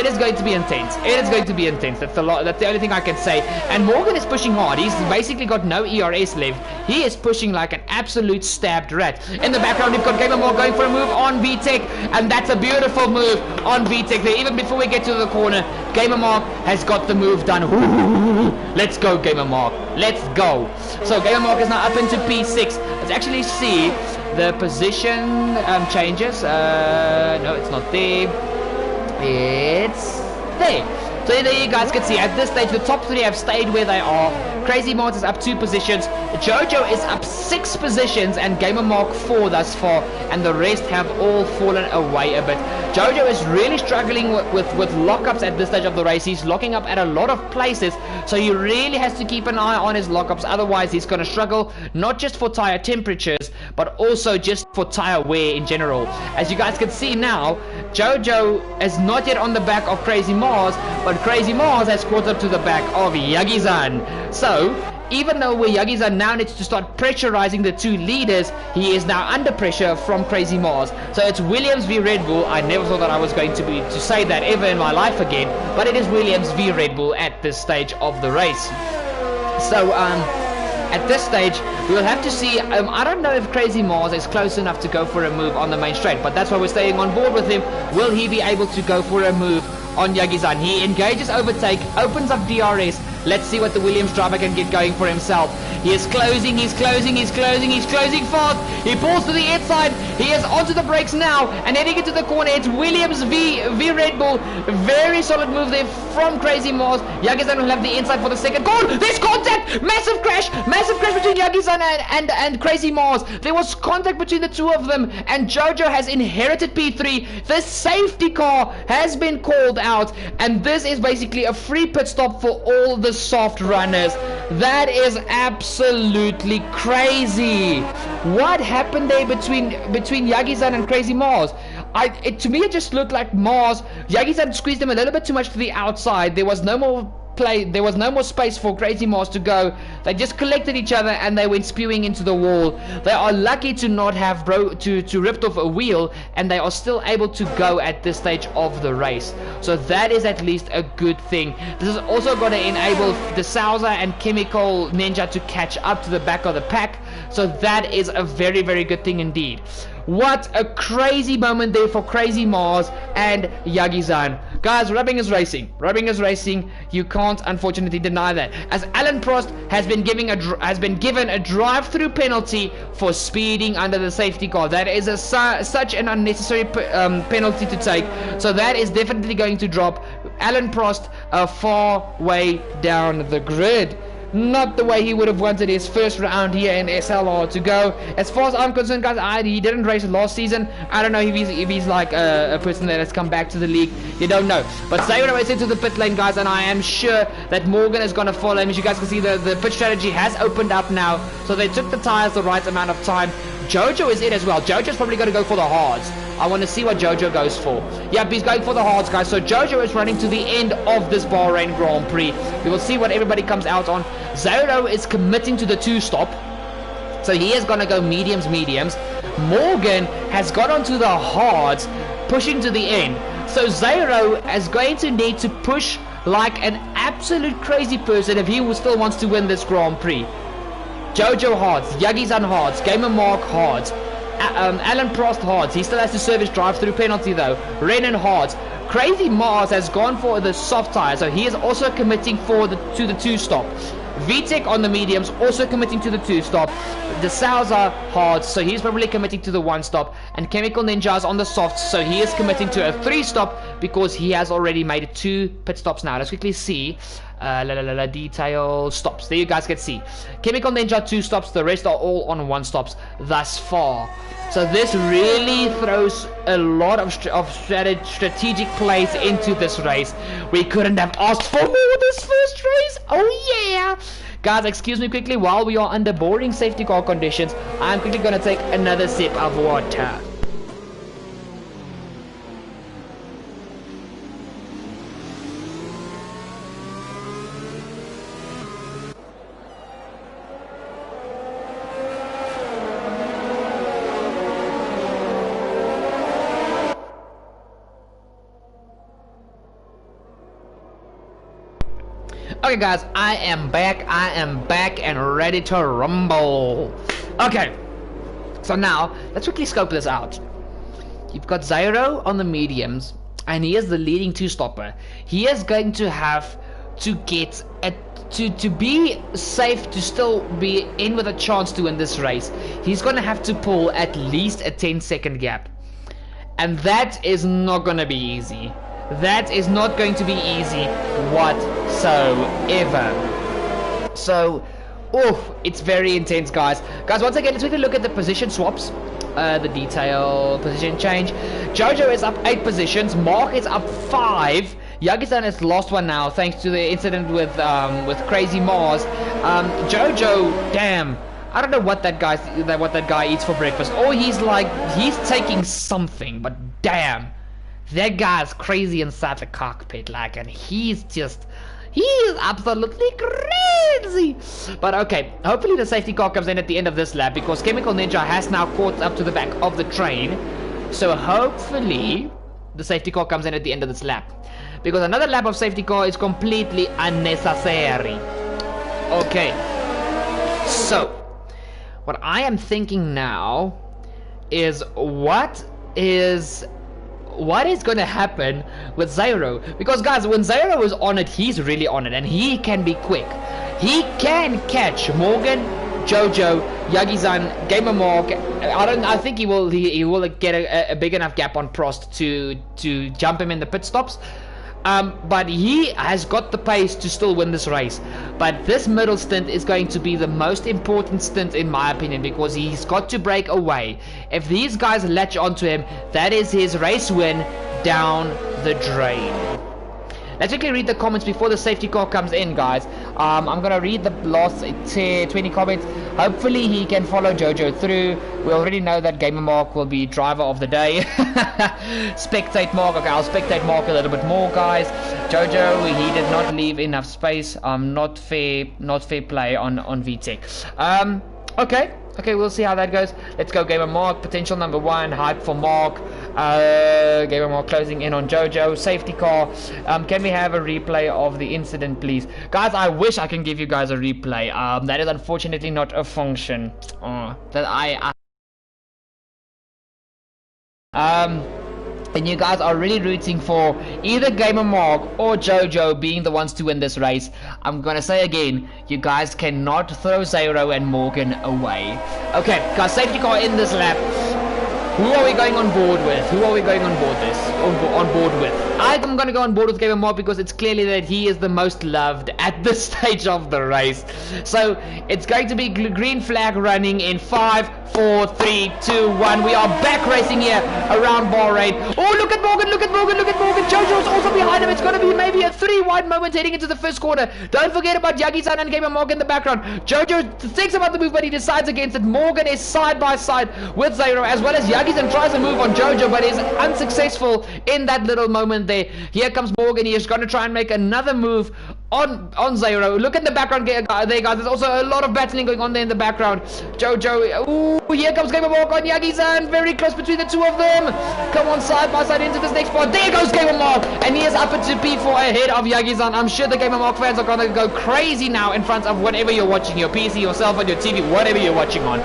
is going to be intense. It is going to be intense. That's the only thing I can say. And Morgan is pushing hard. He's basically got no ERS left. He is pushing like an absolute stabbed rat. In the background, we've got Gamer Mark going for a move on VTech, and that's a beautiful move on VTech there. Even before we get to the corner, Gamer Mark has got the move done. Ooh, let's go, Gamer Mark. Let's go. So Gamer Mark is now up into P6. Let's actually see the position changes. No, it's not there. It's there. So there you guys can see, at this stage the top 3 have stayed where they are. Crazy Mars is up 2 positions, Jojo is up 6 positions, and Gamer Mark 4 thus far, and the rest have all fallen away a bit. Jojo is really struggling with lockups at this stage of the race. He's locking up at a lot of places, so he really has to keep an eye on his lockups, otherwise he's going to struggle, not just for tire temperatures, but also just for tire wear in general. As you guys can see now, Jojo is not yet on the back of Crazy Mars, but Crazy Mars has caught up to the back of Yagi-san. So even though Yagi-san now needs to start pressurizing the 2 leaders, he is now under pressure from Crazy Mars. So it's Williams v Red Bull. I never thought that I was going to say that ever in my life again, but it is Williams v Red Bull at this stage of the race. So at this stage, we will have to see. I don't know if Crazy Mars is close enough to go for a move on the main straight, but that's why we're staying on board with him. Will he be able to go for a move on Yagi-san? He engages overtake, opens up DRS. Let's see what the Williams driver can get going for himself. He is closing, he's closing fast. He pulls to the inside. He is onto the brakes now and heading into the corner. It's Williams v Red Bull. Very solid move there from Crazy Mars. Yagi-san will have the inside for the second corner. There's contact! Massive crash between Yagi-san and Crazy Mars. There was contact between the 2 of them, and Jojo has inherited P3. The safety car has been called out, and this is basically a free pit stop for all the soft runners. That is absolutely crazy. What happened there between Yagi-san and Crazy Mars? To me it just looked like Yagi-san squeezed him a little bit too much to the outside. There was no more space for Crazy Mars to go. They just collected each other and they went spewing into the wall. They are lucky to not have ripped off a wheel, and they are still able to go at this stage of the race. So that is at least a good thing. This is also going to enable the Sauza and Chemical Ninja to catch up to the back of the pack. So that is a very, very good thing indeed. What a crazy moment there for Crazy Mars and Yagi-san. Guys, rubbing is racing. Rubbing is racing. You can't unfortunately deny that. As Alan Prost has been given a drive-through penalty for speeding under the safety car. That is such an unnecessary penalty to take. So that is definitely going to drop Alan Prost a far way down the grid. Not the way he would have wanted his first round here in SLR to go. As far as I'm concerned, guys, he didn't race last season. I don't know if he's like a person that has come back to the league. You don't know. But Zairo is into the pit lane, guys, and I am sure that Morgan is going to follow him. As you guys can see, the pit strategy has opened up now. So they took the tires the right amount of time. Jojo is in as well. Jojo's probably going to go for the hards. I want to see what Jojo goes for. Yep, he's going for the hards, guys. So Jojo is running to the end of this Bahrain Grand Prix. We will see what everybody comes out on. Zairo is committing to the two-stop. So he is going to go mediums. Morgan has got onto the hards, pushing to the end. So Zairo is going to need to push like an absolute crazy person if he still wants to win this Grand Prix. Jojo hards, Yagis on hards, Gamer Mark hards, Alan Prost hards. He still has to serve his drive-through penalty though. Renan hards. Crazy Mars has gone for the soft tire, so he is also committing to the two-stop. VTech on the mediums, also committing to the two-stop. The Salza hard, so he's probably committing to the one-stop. And Chemical Ninja is on the softs, so he is committing to a three-stop because he has already made 2 pit stops now. Let's quickly see. Detail stops. There you guys can see. Chemical Ninja 2 stops, the rest are all on 1 stops thus far. So this really throws a lot of strategic plays into this race. We couldn't have asked for more this first race. Oh yeah. Guys, excuse me quickly. While we are under boring safety car conditions, I'm quickly going to take another sip of water. Okay guys, I am back and ready to rumble. Okay, so now let's quickly scope this out. You've got Zairo on the mediums, and he is the leading two-stopper. He is going to have to get to be safe, to still be in with a chance to win this race. He's going to have to pull at least a 10-second gap, and that is not going to be easy. That is not going to be easy whatsoever. So, it's very intense, guys. Guys, once again, let's quickly look at the position swaps. The detail position change. Jojo is up 8 positions. Mark is up 5. Yagisan has lost one now, thanks to the incident with Crazy Mars. Jojo, damn. I don't know what that guy eats for breakfast. Or he's taking something, but damn. That guy's crazy inside the cockpit, and he's absolutely crazy. But okay, hopefully the safety car comes in at the end of this lap, because Chemical Ninja has now caught up to the back of the train. So hopefully the safety car comes in at the end of this lap, because another lap of safety car is completely unnecessary. Okay, so what I am thinking now is what is going to happen with Zairo. Because guys, when Zairo is on it, he's really on it, and he can be quick. He can catch Morgan, Jojo, Yagizan, Gamer Mark. I think he will get a big enough gap on Prost to jump him in the pit stops. But he has got the pace to still win this race. But this middle stint is going to be the most important stint in my opinion, because he's got to break away. If these guys latch onto him, that is his race win down the drain. Let's quickly read the comments before the safety car comes in, guys. I'm gonna read the last 20 comments. Hopefully he can follow Jojo through. We already know that Gamer Mark will be driver of the day. Spectate Mark. Okay, I'll spectate Mark a little bit more, guys. Jojo, he did not leave enough space. Not fair play on VTech. Okay, we'll see how that goes. Let's go Gamer Mark, potential number 1, hype for Mark. Gamer Mark closing in on Jojo, safety car. Can we have a replay of the incident, please? Guys, I wish I can give you guys a replay. That is unfortunately not a function that and you guys are really rooting for either Gamer Mark or Jojo being the ones to win this race, I'm gonna say again, you guys cannot throw Zero and Morgan away. Okay, guys, safety car in this lap. Who are we going on board with? Who are we going on board with? I'm going to go on board with Gamer Mark because it's clearly that he is the most loved at this stage of the race. So it's going to be green flag running in 5, 4, 3, 2, 1. We are back racing here around Bahrain. Oh, look at Morgan, look at Morgan, look at Morgan. Jojo's also behind him. It's going to be maybe a 3-wide moment heading into the first corner. Don't forget about Yagi-san and Gamer Mark in the background. Jojo thinks about the move, but he decides against it. Morgan is side by side with Zero, as well as Yagi-san tries to move on Jojo, but is unsuccessful in that little moment there. Here comes Morgan. He is going to try and make another move on Zero. Look at the background there, guys. There's also a lot of battling going on there in the background. Jojo. Ooh, here comes Gamer Mark on Yagi-san. Very close between the two of them. Come on, side by side into this next spot. There goes Gamer Mark, and he is up into P4 ahead of Yagi-san. I'm sure the Gamer Mark fans are going to go crazy now in front of whatever you're watching, your PC, your cell phone, your TV, whatever you're watching on.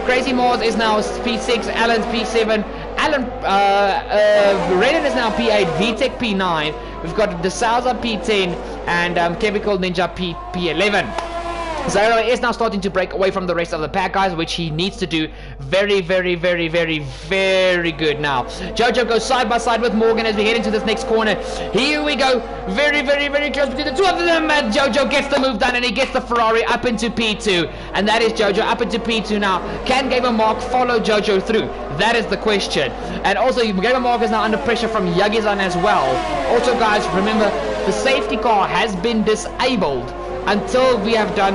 Crazy Mars is now P6, Alan's P7, Reddit is now P8, VTech P9, we've got the Salza P10, and Chemical Ninja P11. Zero is now starting to break away from the rest of the pack, guys, which he needs to do very, very, very, very, very good now. Jojo goes side by side with Morgan as we head into this next corner. Here we go. Very, very, very close between the two of them. And Jojo gets the move done, and he gets the Ferrari up into P2. And that is Jojo up into P2 now. Can Gamer Mark follow Jojo through? That is the question. And also, Gamer Mark is now under pressure from Yagi-san as well. Also, guys, remember, the safety car has been disabled until we have done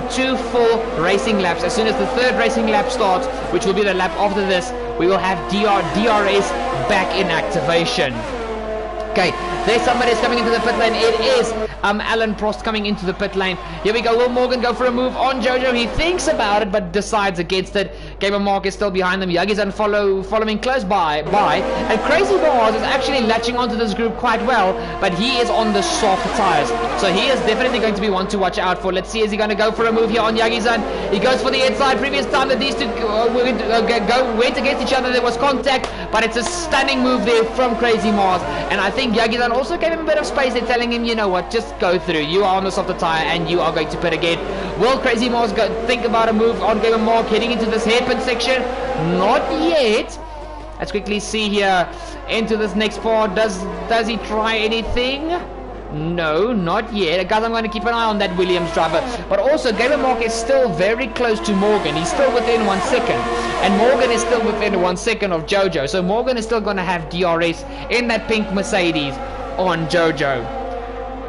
2 full racing laps. As soon as the 3rd racing lap starts, which will be the lap after this, we will have DRS back in activation. Okay, there's somebody coming into the pit lane. It is Alan Prost coming into the pit lane. Here we go. Will Morgan go for a move on Jojo? He thinks about it, but decides against it. Gamer Mark is still behind them. Yagi-san following close by. And Crazy Mars is actually latching onto this group quite well, but he is on the soft tires. So he is definitely going to be one to watch out for. Let's see, is he going to go for a move here on Yagi-san? He goes for the inside. Previous time that these two went against each other, there was contact, but it's a stunning move there from Crazy Mars. And I think Yagi-san also gave him a bit of space. They're telling him, you know what, just go through. You are on the softer tire and you are going to pit again. Will Crazy Mars think about a move on Gamer Mark heading into this hairpin section? Not yet. Let's quickly see here into this next part. Does he try anything? No, not yet. Guys, I'm going to keep an eye on that Williams driver. But also, Gamer Mark is still very close to Morgan. He's still within 1 second. And Morgan is still within 1 second of Jojo. So Morgan is still going to have DRS in that pink Mercedes on Jojo.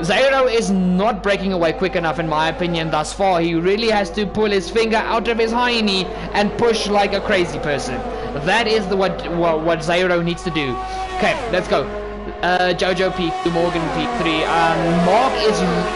Zero is not breaking away quick enough, in my opinion, thus far. He really has to pull his finger out of his hiney and push like a crazy person. That is what Zero needs to do. Okay, let's go. Jojo P2, Morgan P3. Mark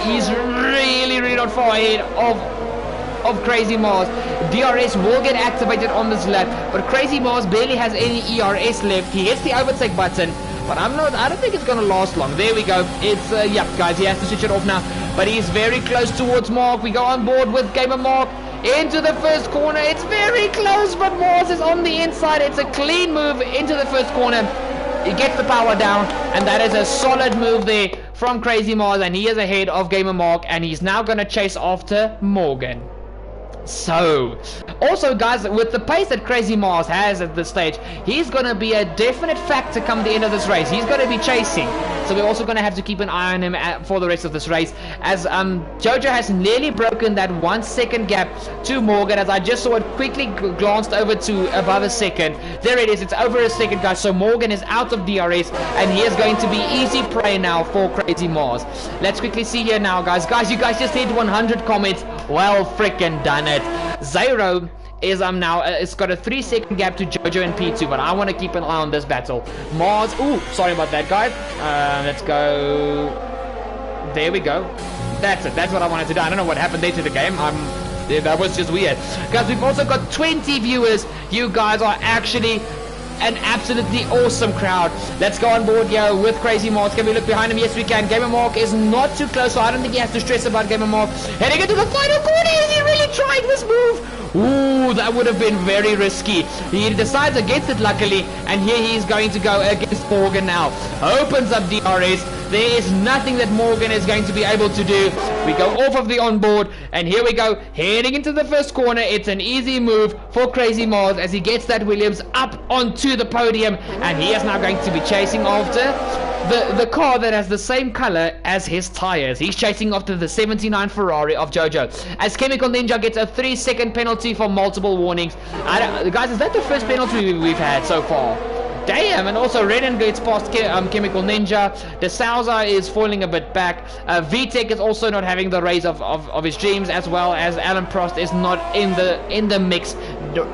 is really not far ahead of Crazy Mars. DRS will get activated on this lap, but Crazy Mars barely has any ERS left. He hits the overtake button, but I don't think it's gonna last long. There we go. It's yep, guys, he has to switch it off now, but he's very close towards Mark. We go on board with Gamer Mark into the first corner. It's very close, but Mars is on the inside. It's a clean move into the first corner. He gets the power down, and that is a solid move there from Crazy Mars, and he is ahead of Gamer Mark, and he's now gonna chase after Morgan. So, also guys, with the pace that Crazy Mars has at this stage, he's going to be a definite factor come the end of this race. He's going to be chasing. So we're also going to have to keep an eye on him for the rest of this race, as Jojo has nearly broken that 1 second gap to Morgan, as I just saw it quickly glanced over to above a second. There it is. It's over a second, guys. So Morgan is out of DRS, and he is going to be easy prey now for Crazy Mars. Let's quickly see here now, guys. You guys just hit 100 comments. Well freaking done it. Zero is now it's got a 3 second gap to Jojo and P2, but I want to keep an eye on this battle. Mars, ooh, sorry about that, guys. Let's go. There we go. That's it. That's what I wanted to do. I don't know what happened there to the game. Yeah, that was just weird, guys. We've also got 20 viewers. You guys are actually an absolutely awesome crowd. Let's go on board here with Crazy Mark. Can we look behind him? Yes, we can. Gamer Mark is not too close, so I don't think he has to stress about Gamer Mark. Heading into the final corner. Is he really trying this move? Ooh, that would have been very risky. He decides against it, luckily, and here he's going to go against Morgan now. Opens up DRS. There is nothing that Morgan is going to be able to do. We go off of the onboard, and here we go, heading into the first corner. It's an easy move for Crazy Mars as he gets that Williams up onto the podium, and he is now going to be chasing after the car that has the same color as his tires. He's chasing after the 79 Ferrari of Jojo. As Chemical Ninja gets a 3-second penalty for multiple warnings. Guys, is that the first penalty we've had so far? Damn, and also Redden gets past Chemical Ninja. De Souza is falling a bit back. VTech is also not having the race of his dreams, as well as Alan Prost is not in the mix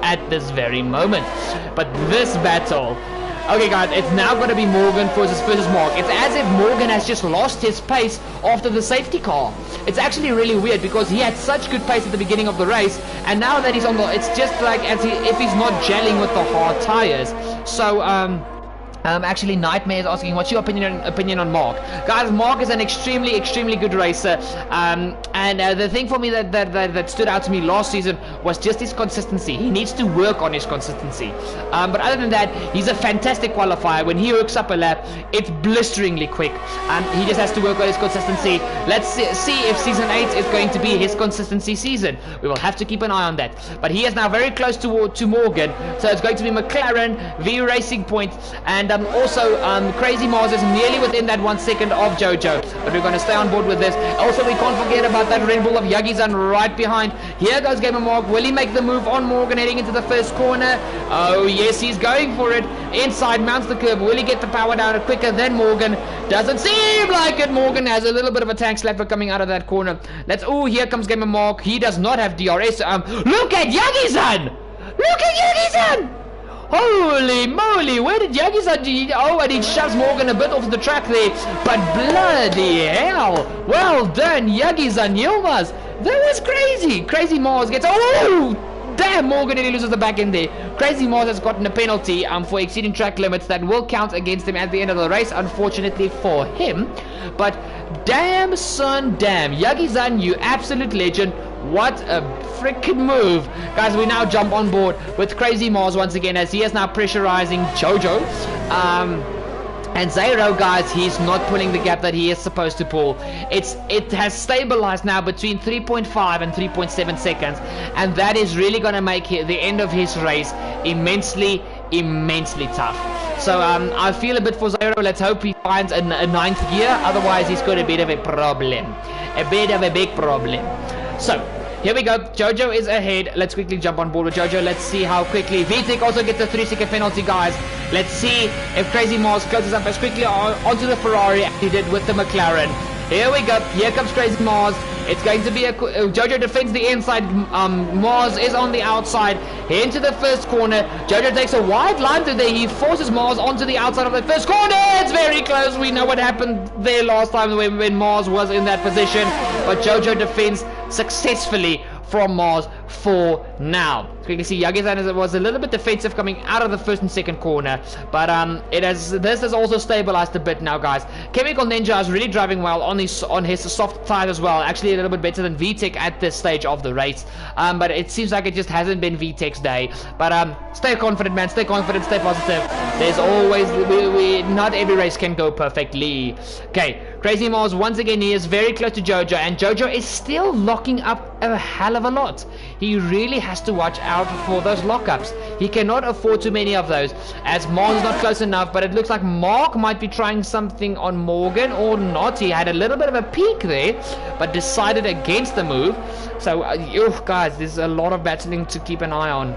at this very moment. But this battle, okay guys, it's now going to be Morgan versus Mark. It's as if Morgan has just lost his pace after the safety car. It's actually really weird because he had such good pace at the beginning of the race, and now that he's on the, it's just like if he's not gelling with the hard tires. So actually Nightmare is asking, what's your opinion on Mark? Guys, Mark is an extremely good racer, and the thing for me that stood out to me last season was just his consistency. He needs to work on his consistency, but other than that, he's a fantastic qualifier. When he hooks up a lap, it's blisteringly quick, and he just has to work on his consistency. Let's see if season 8 is going to be his consistency season. We will have to keep an eye on that, but he is now very close to Morgan, so it's going to be McLaren v Racing Point, and also Crazy Mars is nearly within that 1 second of Jojo, but we're going to stay on board with this. Also, we can't forget about that Red Bull of Yagi-san right behind. Here goes Gamer Mark. Will he make the move on Morgan heading into the first corner? Oh yes, he's going for it. Inside, mounts the curve. Will he get the power down quicker than Morgan? Doesn't seem like it. Morgan has a little bit of a tank slapper coming out of that corner. Oh, here comes Gamer Mark. He does not have DRS. Look at Yagi-san! Look at Yagi-san! Holy moly, where did Yagi-san? Oh, and he shoves Morgan a bit off the track there. But bloody hell. Well done, Yagi-san Yilmaz. That was crazy. Crazy Mars gets... Oh, damn, Morgan nearly loses the back end there. Crazy Mars has gotten a penalty for exceeding track limits that will count against him at the end of the race, unfortunately for him. But damn, son, damn. Yagi-san, you absolute legend. What a freaking move. Guys, we now jump on board with Crazy Mars once again as he is now pressurizing Jojo. And Zero, guys, he's not pulling the gap that he is supposed to pull. It has stabilized now between 3.5 and 3.7 seconds. And that is really going to make the end of his race immensely tough. So I feel a bit for Zero. Let's hope he finds a ninth gear. Otherwise, he's got a bit of a problem. A bit of a big problem. So, here we go. Jojo is ahead. Let's quickly jump on board with Jojo. Let's see how quickly. VTech also gets a 3-second penalty, guys. Let's see if Crazy Mars closes up as quickly onto the Ferrari as he did with the McLaren. Here we go. Here comes Crazy Mars. It's going to be Jojo defends the inside. Mars is on the outside. Into the first corner. Jojo takes a wide line through there. He forces Mars onto the outside of the first corner. It's very close. We know what happened there last time when Mars was in that position. But Jojo defends successfully from Mars for now. So you can see Yagi-san was a little bit defensive coming out of the first and second corner, but this has also stabilized a bit now, guys. Chemical Ninja is really driving well on his soft tires as well. Actually, a little bit better than VTech at this stage of the race. But it seems like it just hasn't been VTech's day. But stay confident, man. Stay confident. Stay positive. There's always not every race can go perfectly. Okay. Crazy Mars, once again, he is very close to Jojo, and Jojo is still locking up a hell of a lot. He really has to watch out for those lockups. He cannot afford too many of those, as Mars is not close enough, but it looks like Mark might be trying something on Morgan or not. He had a little bit of a peek there, but decided against the move. So, guys, there's a lot of battling to keep an eye on.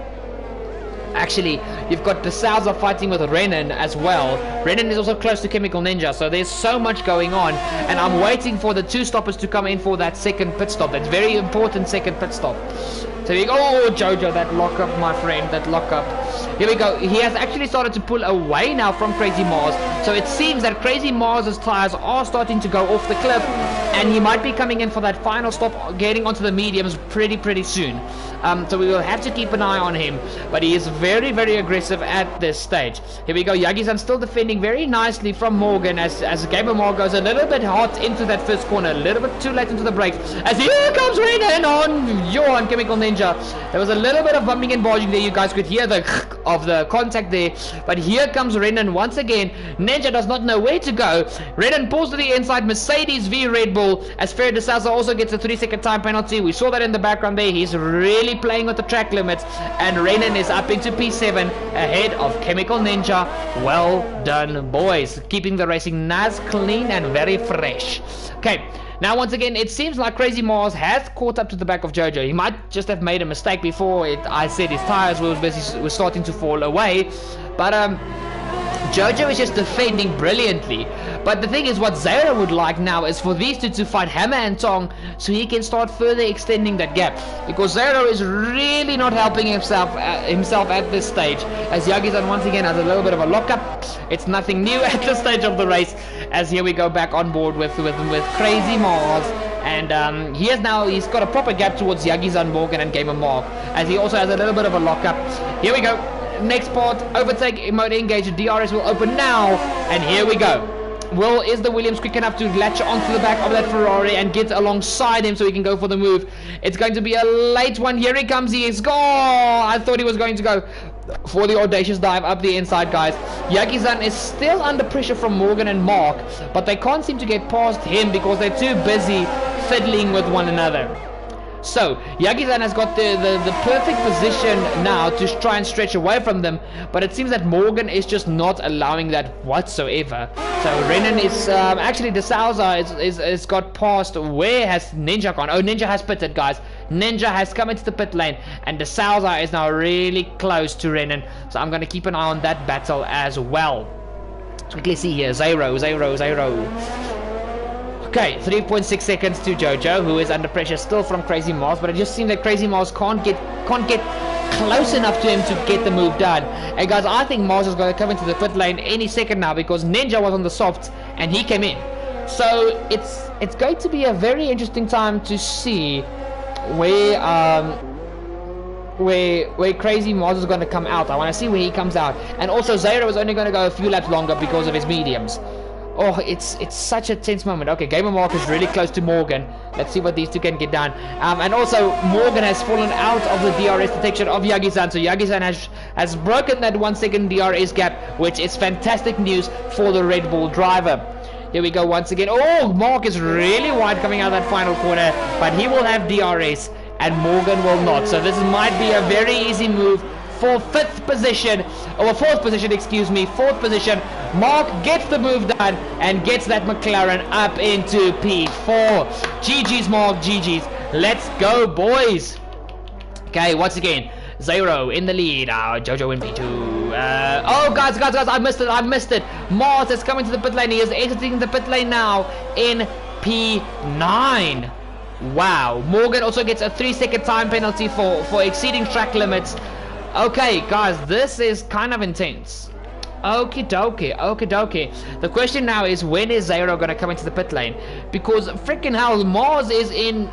Actually, you've got the Souths fighting with Renan as well. Renan is also close to Chemical Ninja, so there's so much going on. And I'm waiting for the two stoppers to come in for that second pit stop. That's very important second pit stop. So you go, oh, Jojo, that lockup, my friend, that lockup. Here we go. He has actually started to pull away now from Crazy Mars. So it seems that Crazy Mars's tires are starting to go off the cliff, and he might be coming in for that final stop, getting onto the mediums pretty soon. So we will have to keep an eye on him, but he is very aggressive at this stage. Here we go. Yagi-san still defending very nicely from Morgan as Gamer Mark goes a little bit hot into that first corner, a little bit too late into the brakes, as here comes Renan on Chemical Ninja. There was a little bit of bumping and barging there. You guys could hear the of the contact there, but here comes Renan once again. Ninja does not know where to go. Renan pulls to the inside. Mercedes v Red Bull, as Ferrer de Souza also gets a 3-second time penalty. We saw that in the background there. He's really playing with the track limits, and Renan is up into P7 ahead of Chemical Ninja. Well done, boys, keeping the racing nice, clean and very fresh. Okay, now once again it seems like Crazy Mars has caught up to the back of Jojo. He might just have made a mistake before I said his tires were starting to fall away, but Jojo is just defending brilliantly. But the thing is, what Zara would like now is for these two to fight Hammer and Tong, so he can start further extending that gap, because Zara is really not helping himself at this stage, as Yagi-san once again has a little bit of a lockup. It's nothing new at this stage of the race, as here we go back on board with Crazy Mars. And he's got a proper gap towards Yagi-san, Morgan and Gamer Mark, as he also has a little bit of a lockup. Here we go. Next part, overtake mode engage. DRS will open now, and here we go. Is the Williams quick enough to latch onto the back of that Ferrari and get alongside him so he can go for the move? It's going to be a late one. Here he comes. He is gone. I thought he was going to go for the audacious dive up the inside, guys. Yagi-san is still under pressure from Morgan and Mark, but they can't seem to get past him because they're too busy fiddling with one another. So Yagi-san has got the perfect position now to try and stretch away from them, but it seems that Morgan is just not allowing that whatsoever. So Renan is actually De Souza is got past. Where has Ninja gone? Oh, Ninja has pitted, guys. Ninja has come into the pit lane, and De Souza is now really close to Renan, so I'm going to keep an eye on that battle as well. Let's quickly see here. Zero. Okay, 3.6 seconds to Jojo, who is under pressure still from Crazy Mars, but it just seems that Crazy Mars can't get close enough to him to get the move done. And guys, I think Mars is going to come into the pit lane any second now, because Ninja was on the softs and he came in. So it's going to be a very interesting time to see where Crazy Mars is going to come out. I want to see where he comes out. And also Zero is only going to go a few laps longer because of his mediums. Oh, it's such a tense moment. Okay, Gamer Mark is really close to Morgan. Let's see what these two can get done. And also, Morgan has fallen out of the DRS detection of Yagi-san. So Yagi-san has broken that 1 second DRS gap, which is fantastic news for the Red Bull driver. Here we go once again. Oh, Mark is really wide coming out of that final corner, but he will have DRS and Morgan will not. So this might be a very easy move for fourth position. Mark gets the move done and gets that McLaren up into P4. GG's, Mark, GG's. Let's go, boys. Okay, once again, Zero in the lead. Jojo in P2. Oh, guys, I missed it. Mars is coming to the pit lane. He is exiting the pit lane now in P9. Wow. Morgan also gets a 3-second time penalty for exceeding track limits. Okay, guys, this is kind of intense. Okie dokie. The question now is, when is Zero gonna come into the pit lane? Because freaking hell, Mars is in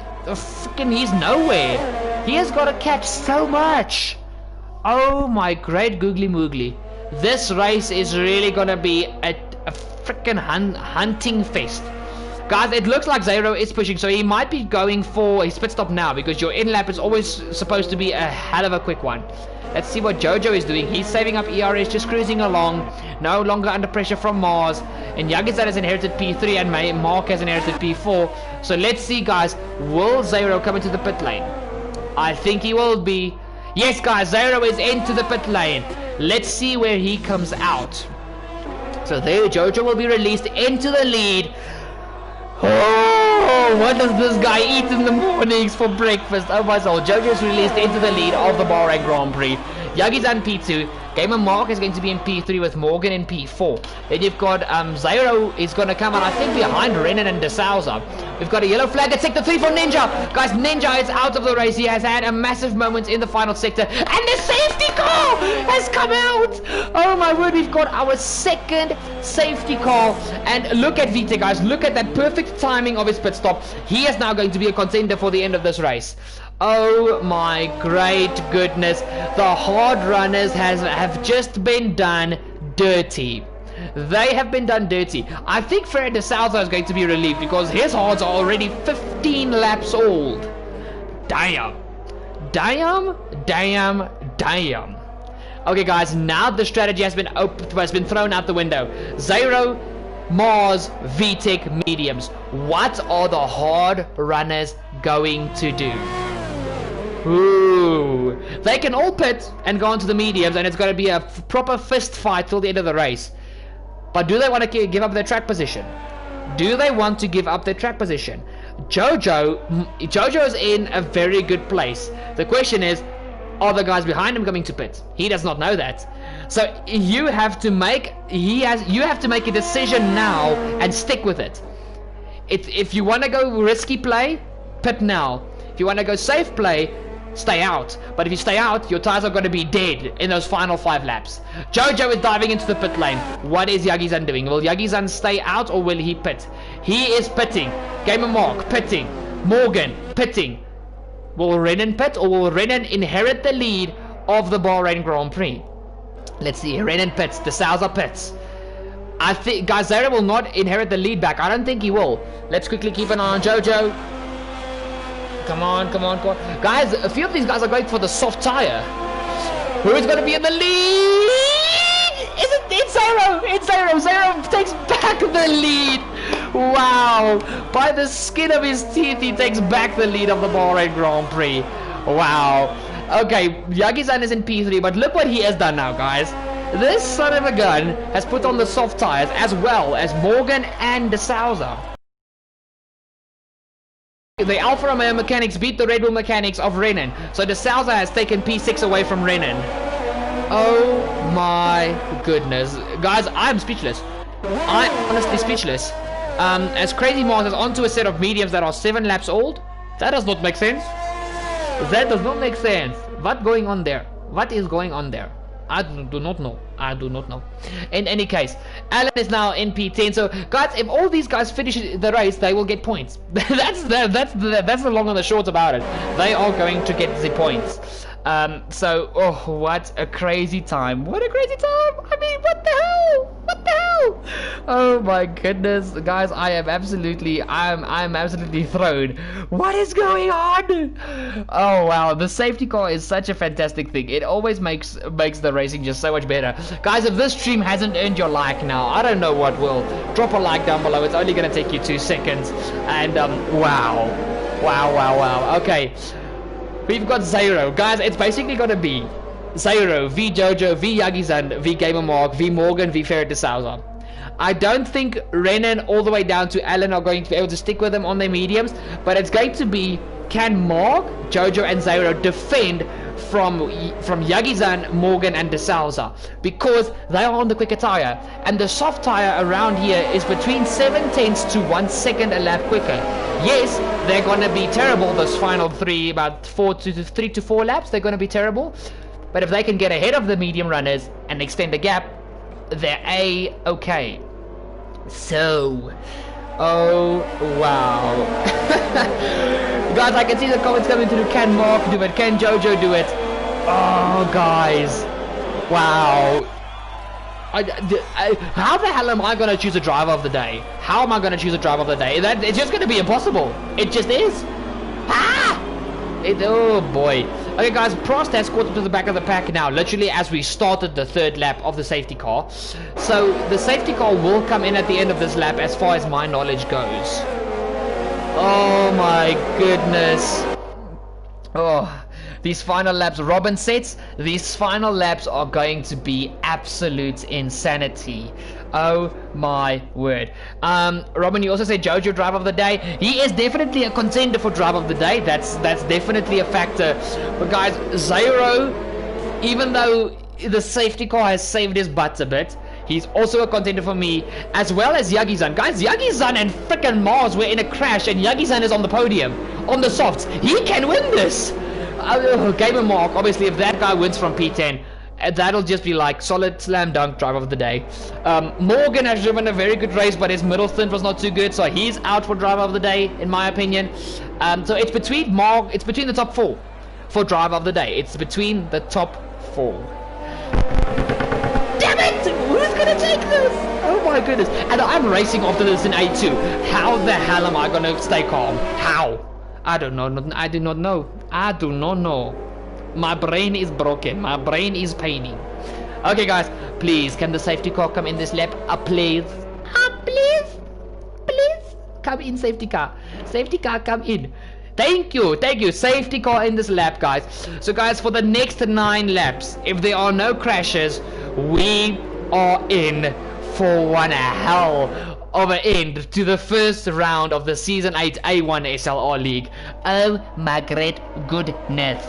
he's nowhere. He has got to catch so much. Oh my great googly moogly. This race is really gonna be a freaking hunting fest. Guys, it looks like Zero is pushing, so he might be going for his pit stop now, because your in lap is always supposed to be a hell of a quick one. Let's see what Jojo is doing. He's saving up ERS, just cruising along, no longer under pressure from Mars. And Yagi-san has inherited P3 and Mark has inherited P4. So let's see, guys, will Zero come into the pit lane? I think he will be. Yes, guys, Zero is into the pit lane. Let's see where he comes out. So there, Jojo will be released into the lead. Oh, what does this guy eat in the mornings for breakfast? Oh my soul. Jojo's released into the lead of the Bahrain Grand Prix. Yagi's on P2. Gamer Mark is going to be in P3 with Morgan in P4. Then you've got Zero is going to come out, I think, behind Renan and De Souza. We've got a yellow flag at sector 3 for Ninja. Guys, Ninja is out of the race. He has had a massive moment in the final sector. And the safety car has come out. Oh my word, we've got our second safety car. And look at Vite, guys. Look at that perfect timing of his pit stop. He is now going to be a contender for the end of this race. Oh my great goodness. The hard runners have just been done dirty. They have been done dirty. I think Fred de Souza is going to be relieved because his hards are already 15 laps old. Damn. Damn, damn, damn. Okay, guys, now the strategy has been thrown out the window. Zero, Mars, VTEC, mediums. What are the hard runners going to do? Ooh. They can all pit and go on to the mediums, and it's going to be a proper fist fight till the end of the race. But do they want to give up their track position? Do they want to give up their track position? Jojo is in a very good place. The question is, are the guys behind him coming to pit? He does not know that. So you have to make a decision now and stick with it. If you want to go risky play, pit now. If you want to go safe play, stay out. But if you stay out, your tires are going to be dead in those final 5 laps. Jojo is diving into the pit lane. What is Yagi-san doing? Will Yagi-san stay out or will he pit? He is pitting. Gamer Mark pitting. Morgan pitting. Will Renan pit or will Renan inherit the lead of the Bahrain Grand Prix? Let's see. Renan pits. De Souza pits. I think Gazera will not inherit the lead back. I don't think he will. Let's quickly keep an eye on Jojo. Come on, come on, come on. Guys, a few of these guys are going for the soft tire. Who is going to be in the lead? It's Zero. It's Zero. Zero takes back the lead. Wow. By the skin of his teeth, he takes back the lead of the Bahrain Grand Prix. Wow. Okay, Yagi-san is in P3, but look what he has done now, guys. This son of a gun has put on the soft tires as well as Morgan and De Souza. The Alfa Romeo mechanics beat the Red Bull mechanics of Renan. So De Souza has taken P6 away from Renan. Oh my goodness. Guys, I'm speechless. I'm honestly speechless. As Crazy Mars is onto a set of mediums that are 7 laps old. That does not make sense. That does not make sense. What's going on there? What is going on there? I do not know. I do not know. In any case, Alan is now in P10. So, guys, if all these guys finish the race, they will get points. that's the long and the short about it. They are going to get the points. So, oh, what a crazy time. What a crazy time. I mean, what the hell? What the hell? Oh my goodness, guys, I'm absolutely thrown. What is going on? Oh wow, the safety car is such a fantastic thing. It always makes the racing just so much better. Guys, if this stream hasn't earned your like now, I don't know what will. Drop a like down below. It's only gonna take you 2 seconds. And wow. Okay. We've got Zero. Guys, it's basically gonna be Zero, V Jojo, V Yagi-san, V Gamer Mark, V Morgan, V Ferret de Souza. I don't think Renan all the way down to Alan are going to be able to stick with them on their mediums, but it's going to be, can Mark, Jojo and Zero defend from Yagi-san, Morgan and De Souza, because they are on the quicker tire, and the soft tire around here is between 7/10 to 1 second a lap quicker. Yes, they're going to be terrible those final 3, about 3 to 4 laps, they're going to be terrible. But if they can get ahead of the medium runners and extend the gap, they're A-okay. So, oh wow. Guys, I can see the comments coming through. Can Mark do it? Can Jojo do it? Oh, guys. Wow. How the hell am I going to choose a driver of the day? How am I going to choose a driver of the day? It's just going to be impossible. It just is. Ah! Oh boy. Okay guys, Prost has caught up to the back of the pack now, literally as we started the 3rd lap of the safety car. So the safety car will come in at the end of this lap as far as my knowledge goes. Oh my goodness. Oh, these final laps, Robin sets, these final laps are going to be absolute insanity. Oh my word. Robin, you also said Jojo driver of the day. He is definitely a contender for driver of the day. That's definitely a factor. But guys, Zero, even though the safety car has saved his butts a bit, He's also a contender for me, as well as Yagi-san. Guys, Yagi-san and frickin' Mars were in a crash, and Yagi-san is on the podium, on the softs. He can win this. Gamer Mark, obviously, if that guy wins from P10, that'll just be like solid slam dunk driver of the day. Morgan has driven a very good race, but his middle stint was not too good, so he's out for driver of the day, in my opinion. So it's between the top 4 for driver of the day. It's between the top 4. Damn it! Who's gonna take this? Oh my goodness! And I'm racing after this in A2. How the hell am I gonna stay calm? How? I don't know. I do not know. I do not know. My brain is broken. My brain is paining. Okay, guys, please, can the safety car come in this lap? Please. Please. Please. Come in, safety car. Safety car, come in. Thank you. Safety car in this lap, guys. So, guys, for the next 9 laps, if there are no crashes, we are in for one hell of an end to the first round of the Season 8 A1 SLR League. Oh my great goodness.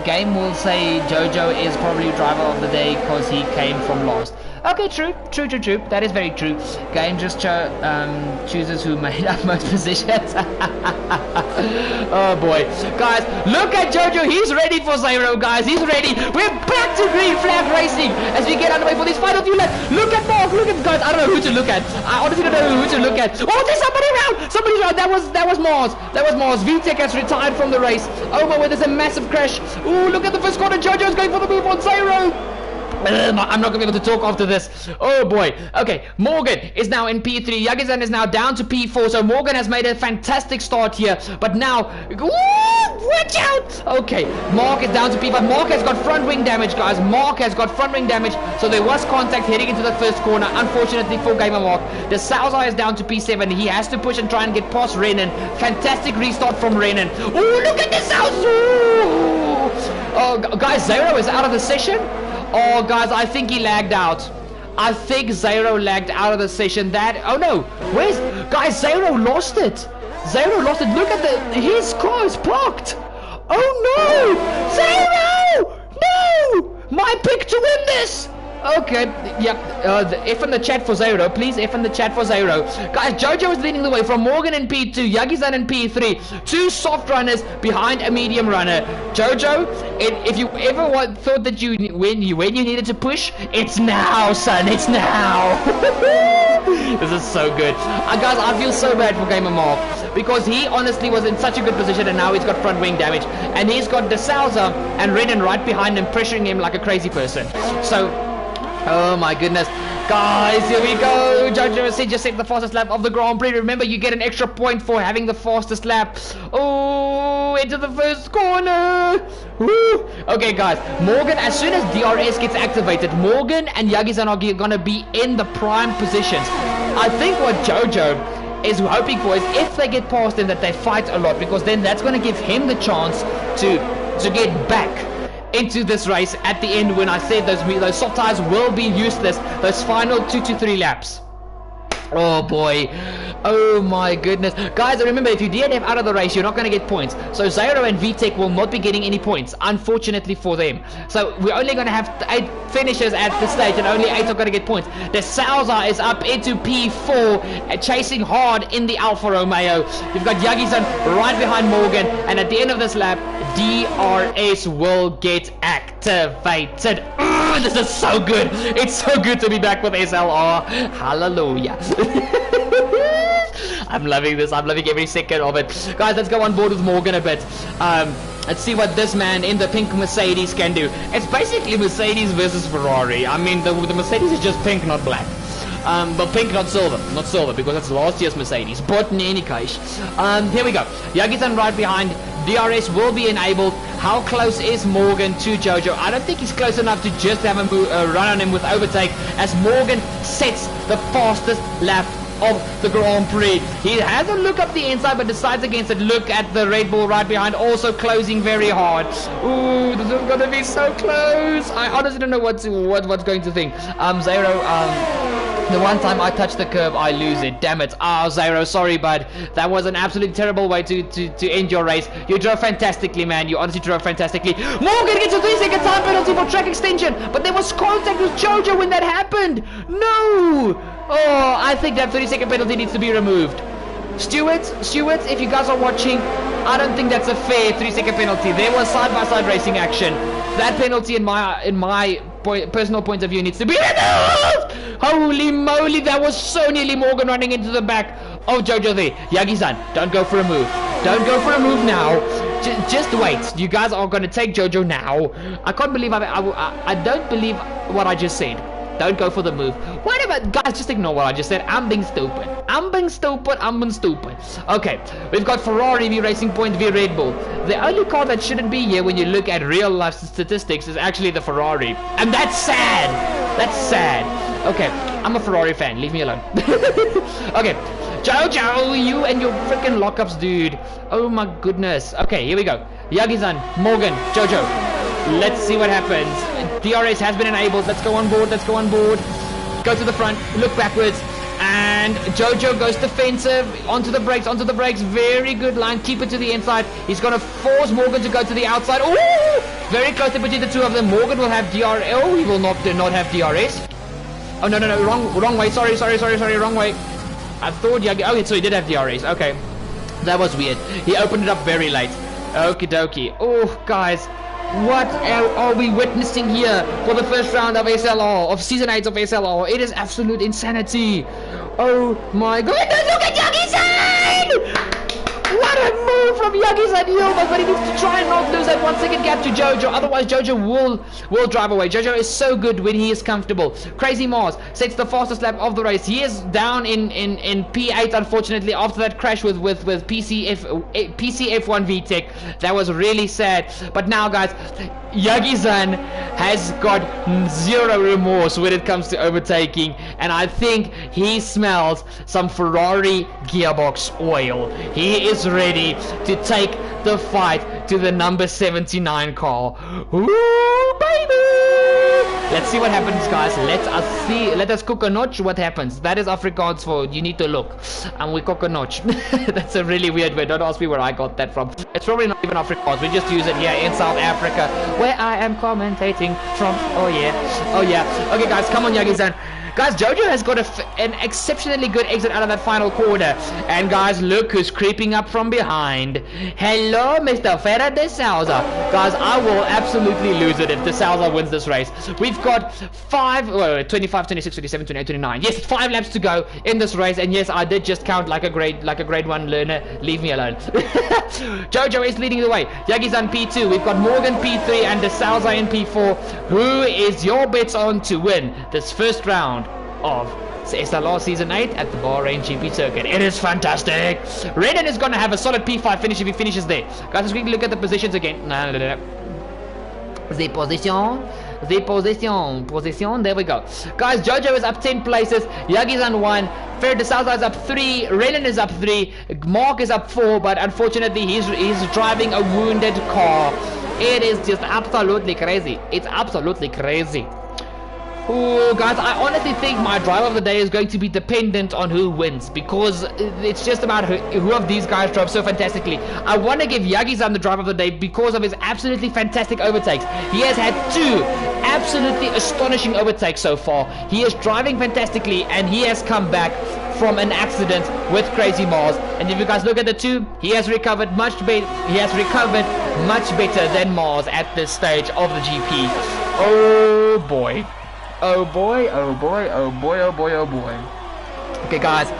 Game will say Jojo is probably driver of the day because he came from last. Okay, true. That is very true. Game just chooses who made up most positions. Oh boy. Guys, look at Jojo. He's ready for Zero, guys. He's ready. We're back to green flag racing as we get underway for these final few laps. Look at Mark. Look at, guys. I don't know who to look at. I honestly don't know who to look at. Oh, there's somebody around. Somebody's around. That was Mars. That was Mars. VTech has retired from the race. Oh my word, there's a massive crash. Oh, look at the first corner. Jojo's going for the move on Zero. I'm not going to be able to talk after this. Oh boy. Okay, Morgan is now in P3. Yagi-san is now down to P4. So Morgan has made a fantastic start here. But now, watch out. Okay, Mark is down to P5. Mark has got front wing damage, guys. Mark has got front wing damage. So there was contact heading into the first corner. Unfortunately for Gamer Mark. The Salzar is down to P7. He has to push and try and get past Renan. Fantastic restart from Renan. Oh, look at the Salzar. Oh, guys, Zero is out of the session. Oh, guys, I think he lagged out. I think Zero lagged out of the session. Oh no, guys, Zero lost it. Look at his car is parked. Oh no, Zero, no, my pick to win this. Okay, yep, F in the chat for Zero, please, F in the chat for Zero. Guys, Jojo is leading the way from Morgan in P2, Yagi-san in P3, 2 soft runners behind a medium runner. Jojo, if you ever thought that when you needed to push, it's now, son, it's now. This is so good. Guys, I feel so bad for Gamer Mark, because he honestly was in such a good position, and now he's got front wing damage, and he's got the Salzar and Renan right behind him, pressuring him like a crazy person. So, oh my goodness. Guys, here we go. Jojo said just set the fastest lap of the Grand Prix. Remember, you get an extra point for having the fastest lap. Oh, into the first corner. Woo. Okay, guys. Morgan, as soon as DRS gets activated, Morgan and Yagi-san are going to be in the prime positions. I think what Jojo is hoping for is if they get past him that they fight a lot, because then that's going to give him the chance to get back into this race at the end, when I said those soft tires will be useless, those final 2 to 3 laps. Oh boy. Oh my goodness. Guys, remember, if you DNF out of the race, you're not going to get points. So Zero and VTech will not be getting any points, unfortunately for them. So we're only going to have 8 finishers at the stage, and only 8 are going to get points. The Salzar is up into P4, chasing hard in the Alfa Romeo. You've got Yagi-san right behind Morgan, and at the end of this lap, DRS will get activated. This is so good. It's so good to be back with SLR. Hallelujah. I'm loving this. I'm loving every second of it. Guys, let's go on board with Morgan a bit. Let's see what this man in the pink Mercedes can do. It's basically Mercedes versus Ferrari. I mean, the Mercedes is just pink, not black. But pink, not silver, because that's last year's Mercedes. But in any case, here we go. Yagi-san right behind. DRS will be enabled. How close is Morgan to Jojo? I don't think he's close enough to just have a run on him with overtake, as Morgan sets the fastest lap of the Grand Prix. He has a look up the inside, but decides against it. Look at the Red Bull right behind, also closing very hard. Ooh, this is gonna be so close. I honestly don't know what's going to think. Zero, The one time I touch the curb, I lose it. Damn it. Oh, Zyro, sorry, bud. That was an absolutely terrible way to end your race. You drove fantastically, man. You honestly drove fantastically. Morgan gets a 3-second time penalty for track extension. But there was contact with Jojo when that happened. No. Oh, I think that 30-second penalty needs to be removed. Stewart, if you guys are watching, I don't think that's a fair 3-second penalty. There was side-by-side racing action. That penalty, in my personal point of view, needs to be removed. Holy moly, that was so nearly Morgan running into the back of Jojo there. Yagi-san, don't go for a move. Don't go for a move now. Just wait. You guys are going to take Jojo now. I can't believe I don't believe what I just said. Don't go for the move. What about, guys, just ignore what I just said. I'm being stupid. I'm being stupid. Okay, we've got Ferrari v Racing Point v Red Bull. The only car that shouldn't be here when you look at real life statistics is actually the Ferrari. And that's sad. That's sad. Okay, I'm a Ferrari fan. Leave me alone. Okay, Jojo, you and your freaking lockups, dude. Oh my goodness. Okay, here we go. Yagi-san, Morgan, Jojo. Let's see what happens. DRS has been enabled. Let's go on board. Go to the front. Look backwards. And Jojo goes defensive. Onto the brakes. Very good line. Keep it to the inside. He's going to force Morgan to go to the outside. Ooh! Very close between the two of them. Morgan will have DRS. Oh, he will not have DRS. Oh, no. Wrong way. Sorry. Wrong way. I thought Yagi... Oh, so he did have DRS. Okay. That was weird. He opened it up very late. Okie dokie. Oh, guys. What are we witnessing here for the first round of SLR, of Season 8 of SLR? It is absolute insanity. Oh my goodness, look at Yagi-san! What a move from Yagi-san Yilmaz, but he needs to try and not lose that 1 second gap to Jojo, otherwise Jojo will drive away. Jojo is so good when he is comfortable. Crazy Mars sets the fastest lap of the race. He is down in P8, unfortunately, after that crash with PCF1 VTEC. That was really sad. But now, guys, Yagi-san has got zero remorse when it comes to overtaking, and I think he smells some Ferrari gearbox oil. He is ready to take the fight to the number 79 car. Ooh, baby! Let's see what happens, guys. Let us cook a notch. What happens? That is Afrikaans for you need to look. And we cook a notch. That's a really weird word. Don't ask me where I got that from. It's probably not even Afrikaans. We just use it here in South Africa, where I am commentating from. Oh yeah. Okay, guys, come on, Yagi-san. Guys, Jojo has got an exceptionally good exit out of that final corner. And guys, look who's creeping up from behind. Hello, Mr. Ferrer de Souza. Guys, I will absolutely lose it if de Souza wins this race. We've got 25, 26, 27, 28, 29. Yes, 5 laps to go in this race. And yes, I did just count like a grade 1 learner. Leave me alone. Jojo is leading the way. Yagi-san P2. We've got Morgan P3 and de Souza in P4. Who is your bets on to win this first round of SLR Season 8 at the Bahrain GP circuit? It is fantastic. Redden is going to have a solid P5 finish if he finishes there. Guys, let's quickly look at the positions again. The position, there we go. Guys, Jojo is up 10 places, Yagi-san 1, Fer de Souza is up 3, Renan is up 3, Mark is up 4, but unfortunately he's driving a wounded car. It is just absolutely crazy. It's absolutely crazy. Oh, guys, I honestly think my driver of the day is going to be dependent on who wins, because it's just about who of these guys drove so fantastically. I want to give Yagi-san the driver of the day because of his absolutely fantastic overtakes. He has had 2 absolutely astonishing overtakes so far. He is driving fantastically, and he has come back from an accident with Crazy Mars. And if you guys look at the 2, he has recovered much better. He has recovered much better than Mars at this stage of the GP. Oh boy. Oh boy. Okay, guys,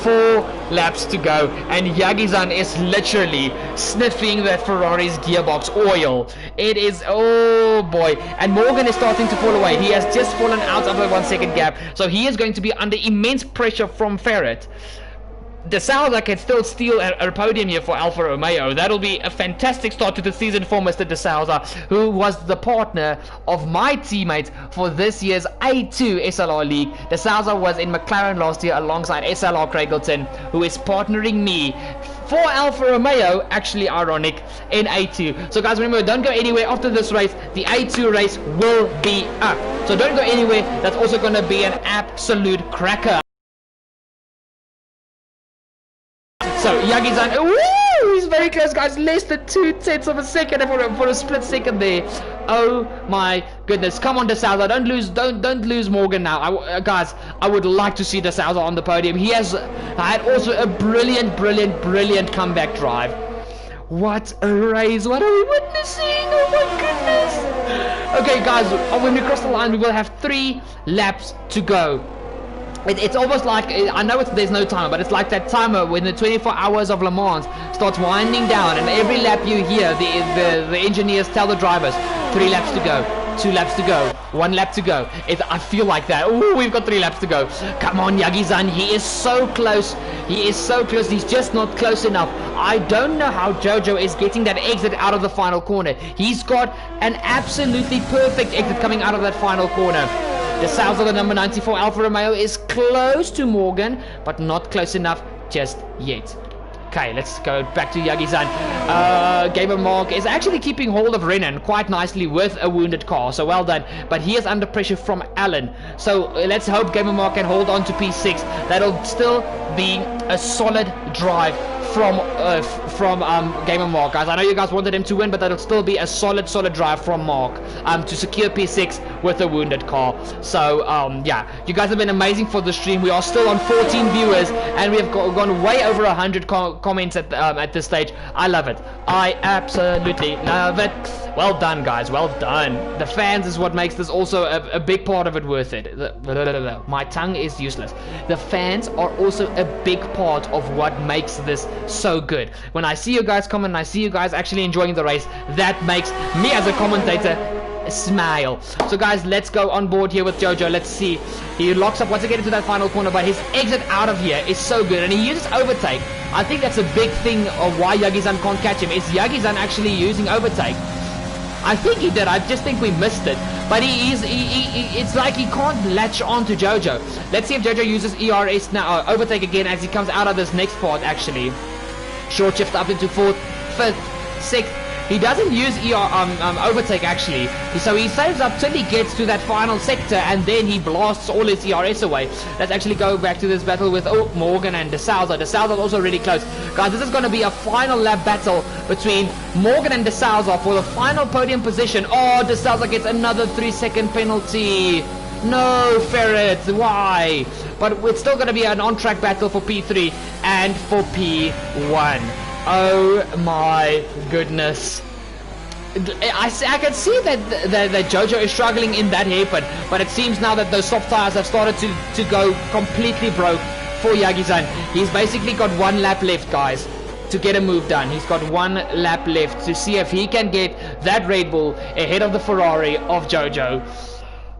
4 laps to go, and Yagi-san is literally sniffing that Ferrari's gearbox oil. It is, oh boy. And Morgan is starting to fall away. He has just fallen out of the 1 second gap, so he is going to be under immense pressure from Ferret. De Souza can still steal a podium here for Alfa Romeo. That'll be a fantastic start to the season for Mr. De Souza, who was the partner of my teammate for this year's A2 SLR League. De Souza was in McLaren last year alongside SLR Craigleton, who is partnering me for Alfa Romeo, actually ironic, in A2. So guys, remember, don't go anywhere after this race. The A2 race will be up. So don't go anywhere. That's also going to be an absolute cracker. So Yagi-san, woo, he's very close, guys. Less than 0.2 of a second for a split second there. Oh my goodness! Come on, De Souza, don't lose Morgan now. Guys, I would like to see De Souza on the podium. He has had also a brilliant comeback drive. What a race! What are we witnessing? Oh my goodness! Okay, guys, when we cross the line, we will have 3 laps to go. It's almost like, I know there's no timer, but it's like that timer when the 24 hours of Le Mans starts winding down, and every lap you hear, the engineers tell the drivers, 3 laps to go, 2 laps to go, 1 lap to go. I feel like that. Ooh, we've got 3 laps to go. Come on, Yagi-san, he is so close. He is so close. He's just not close enough. I don't know how Jojo is getting that exit out of the final corner. He's got an absolutely perfect exit coming out of that final corner. De Souza, the number 94 Alfa Romeo, is close to Morgan, but not close enough just yet. Okay, let's go back to Yagi-san. Gamer Mark is actually keeping hold of Renan quite nicely with a wounded car, so well done. But he is under pressure from Alan. So let's hope Gamer Mark can hold on to P6. That'll still be a solid drive from Gamer Mark, guys. I know you guys wanted him to win, but that'll still be a solid drive from Mark to secure P6 with a wounded car. So yeah, you guys have been amazing for the stream. We are still on 14 viewers, and we have gone way over 100 comments at this stage. I love it. I absolutely love it. Well done, guys. Well done. The fans is what makes this also a big part of it worth it. My tongue is useless. The fans are also a big part of what makes this so good. When I see you guys comment and I see you guys actually enjoying the race, that makes me as a commentator smile. So guys, let's go on board here with Jojo. Let's see. He locks up once again into that final corner, but his exit out of here is so good, and he uses overtake. I think that's a big thing of why Yagi-san can't catch him. Is Yagi-san actually using overtake? I think he did. I just think we missed it. But it's like he can't latch on to Jojo. Let's see if Jojo uses ERS now. Overtake again as he comes out of this next part, actually. Short shift up into 4th, 5th, 6th. He doesn't use overtake, actually. So he saves up till he gets to that final sector, and then he blasts all his ERS away. Let's actually go back to this battle with Morgan and De Souza. De Souza is also really close. Guys, this is going to be a final lap battle between Morgan and De Souza for the final podium position. Oh, De Souza gets another 3-second penalty. No, Ferret, why? But it's still going to be an on-track battle for P3 and for P1. Oh my goodness. I can see that Jojo is struggling in that hairpin, but it seems now that those soft tires have started to go completely broke for Yagi-san. He's basically got 1 lap left, guys, to get a move done. He's got 1 lap left to see if he can get that Red Bull ahead of the Ferrari of Jojo.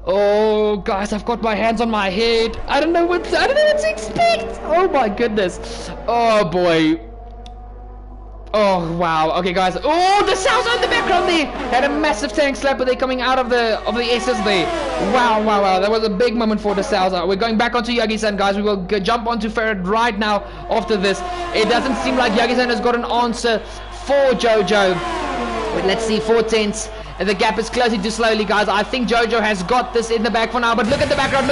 Oh, guys, I've got my hands on my head. I don't know what to expect. Oh my goodness. Oh boy. Oh wow. Okay, guys. Oh, the sounds in the background there had a massive tank slapper there coming out of the SS there. Wow. That was a big moment for the Souza. We're going back onto Yagi-san, guys. We will jump onto Ferret right now after this. It doesn't seem like Yagi-san has got an answer for Jojo. But let's see, 4/10. And the gap is closing too slowly, guys. I think Jojo has got this in the bag for now. But look at the background.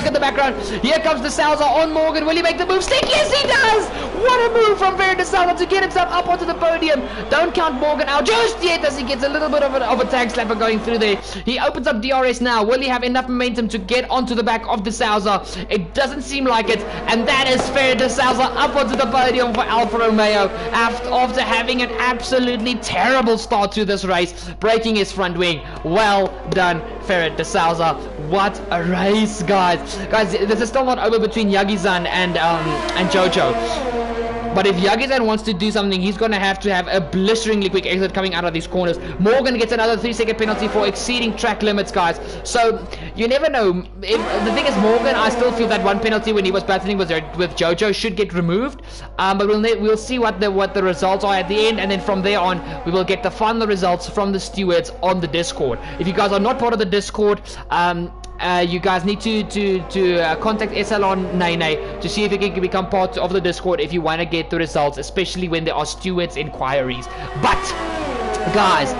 Here comes the Souza on Morgan. Will he make the move? Stick? Yes, he does! What a move from Ferret de Souza to get himself up onto the podium. Don't count Morgan out just yet as he gets a little bit of a tag slapper going through there. He opens up DRS now. Will he have enough momentum to get onto the back of de Souza? It doesn't seem like it. And that is Ferret de Souza up onto the podium for Alfa Romeo after having an absolutely terrible start to this race, breaking his front wing. Well done, Ferret de Souza. What a race, guys. Guys, this is still not over between Yagi-san and Jojo. But if Yagi-san wants to do something, he's going to have a blisteringly quick exit coming out of these corners. Morgan gets another 3-second penalty for exceeding track limits, guys. So you never know. The thing is, Morgan, I still feel that one penalty when he was battling with Jojo should get removed. But we'll see what the results are at the end, and then from there on we will get the final results from the stewards on the Discord. If you guys are not part of the Discord, you guys need to contact SLR Nene to see if you can become part of the Discord if you want to get the results, especially when there are stewards inquiries. But guys,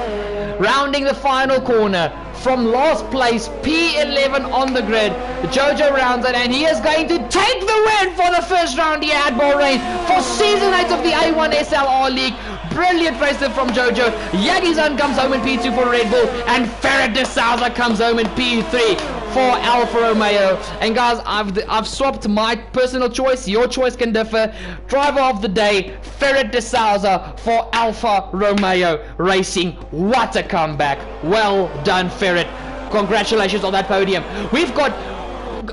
rounding the final corner from last place, P11 on the grid, Jojo rounds it, and he is going to take the win for the first round here at Bahrain for Season 8 of the A1 SLR League. Brilliant race from Jojo. Yagi-san comes home in P2 for Red Bull, and Ferret de Souza comes home in P3 for Alfa Romeo. And guys, I've swapped my personal choice. Your choice can differ. Driver of the day, Ferret de Souza for Alfa Romeo Racing. What a comeback. Well done, Ferret. Congratulations on that podium. We've got...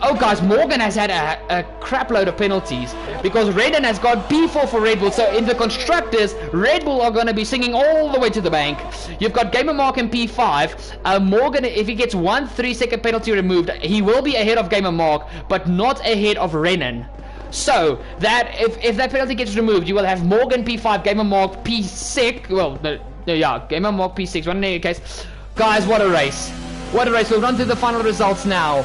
Oh guys, Morgan has had a crap load of penalties because Redden has got P4 for Red Bull. So in the constructors, Red Bull are going to be singing all the way to the bank. You've got Gamer Mark in P5. Morgan, if he gets one 3-second penalty removed, he will be ahead of Gamer Mark, but not ahead of Renan. So that if that penalty gets removed, you will have Morgan P5, Gamer Mark P6. Well, yeah, Gamer Mark P6. One in any case, guys, what a race! What a race! We'll run through the final results now.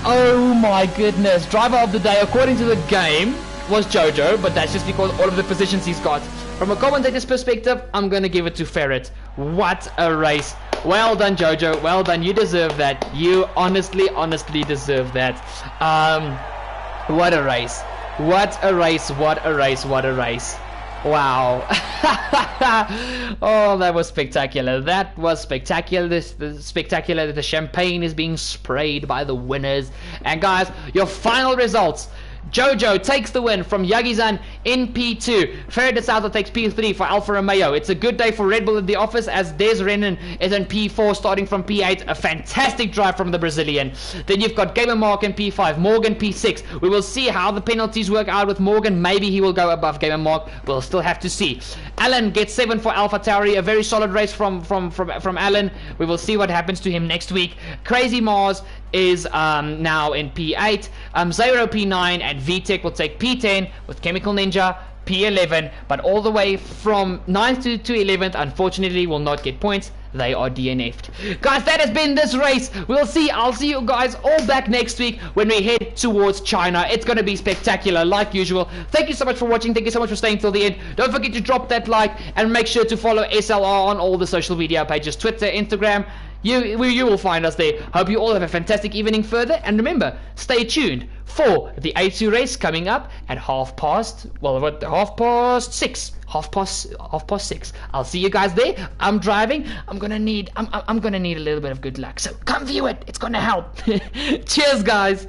Oh my goodness, driver of the day according to the game was Jojo, but that's just because all of the positions he's got. From a commentator's perspective, I'm gonna give it to Ferret. What a race. Well done, Jojo, well done. You deserve that. You honestly deserve that. What a race. What a race, what a race, what a race. Wow. Oh, that was spectacular. That was spectacular. Spectacular. The champagne is being sprayed by the winners. And guys, your final results. Jojo takes the win from Yagi-san in P2. Ferret de Souza takes P3 for Alfa Romeo. It's a good day for Red Bull at the office as Des Renan is in P4 starting from P8. A fantastic drive from the Brazilian. Then you've got Gamer Mark in P5. Morgan P6. We will see how the penalties work out with Morgan. Maybe he will go above Gamer Mark. We'll still have to see. Alan gets 7 for Alpha Tauri. A very solid race from Alan. We will see what happens to him next week. Crazy Mars is now in P8. Zero P9 and VTech will take P10 with Chemical Ninja P11, but all the way from 9th to 11th unfortunately will not get points. They are DNF'd. Guys, that has been this race. I'll see you guys all back next week when we head towards China. It's going to be spectacular like usual. Thank you so much for watching. Thank you so much for staying till the end. Don't forget to drop that like and make sure to follow SLR on all the social media pages, Twitter, Instagram. You will find us there. Hope you all have a fantastic evening further, and remember, stay tuned for the A2 race coming up at half past 6. I'll see you guys there. I'm driving. I'm gonna need a little bit of good luck, so come view it. It's gonna help. Cheers, guys.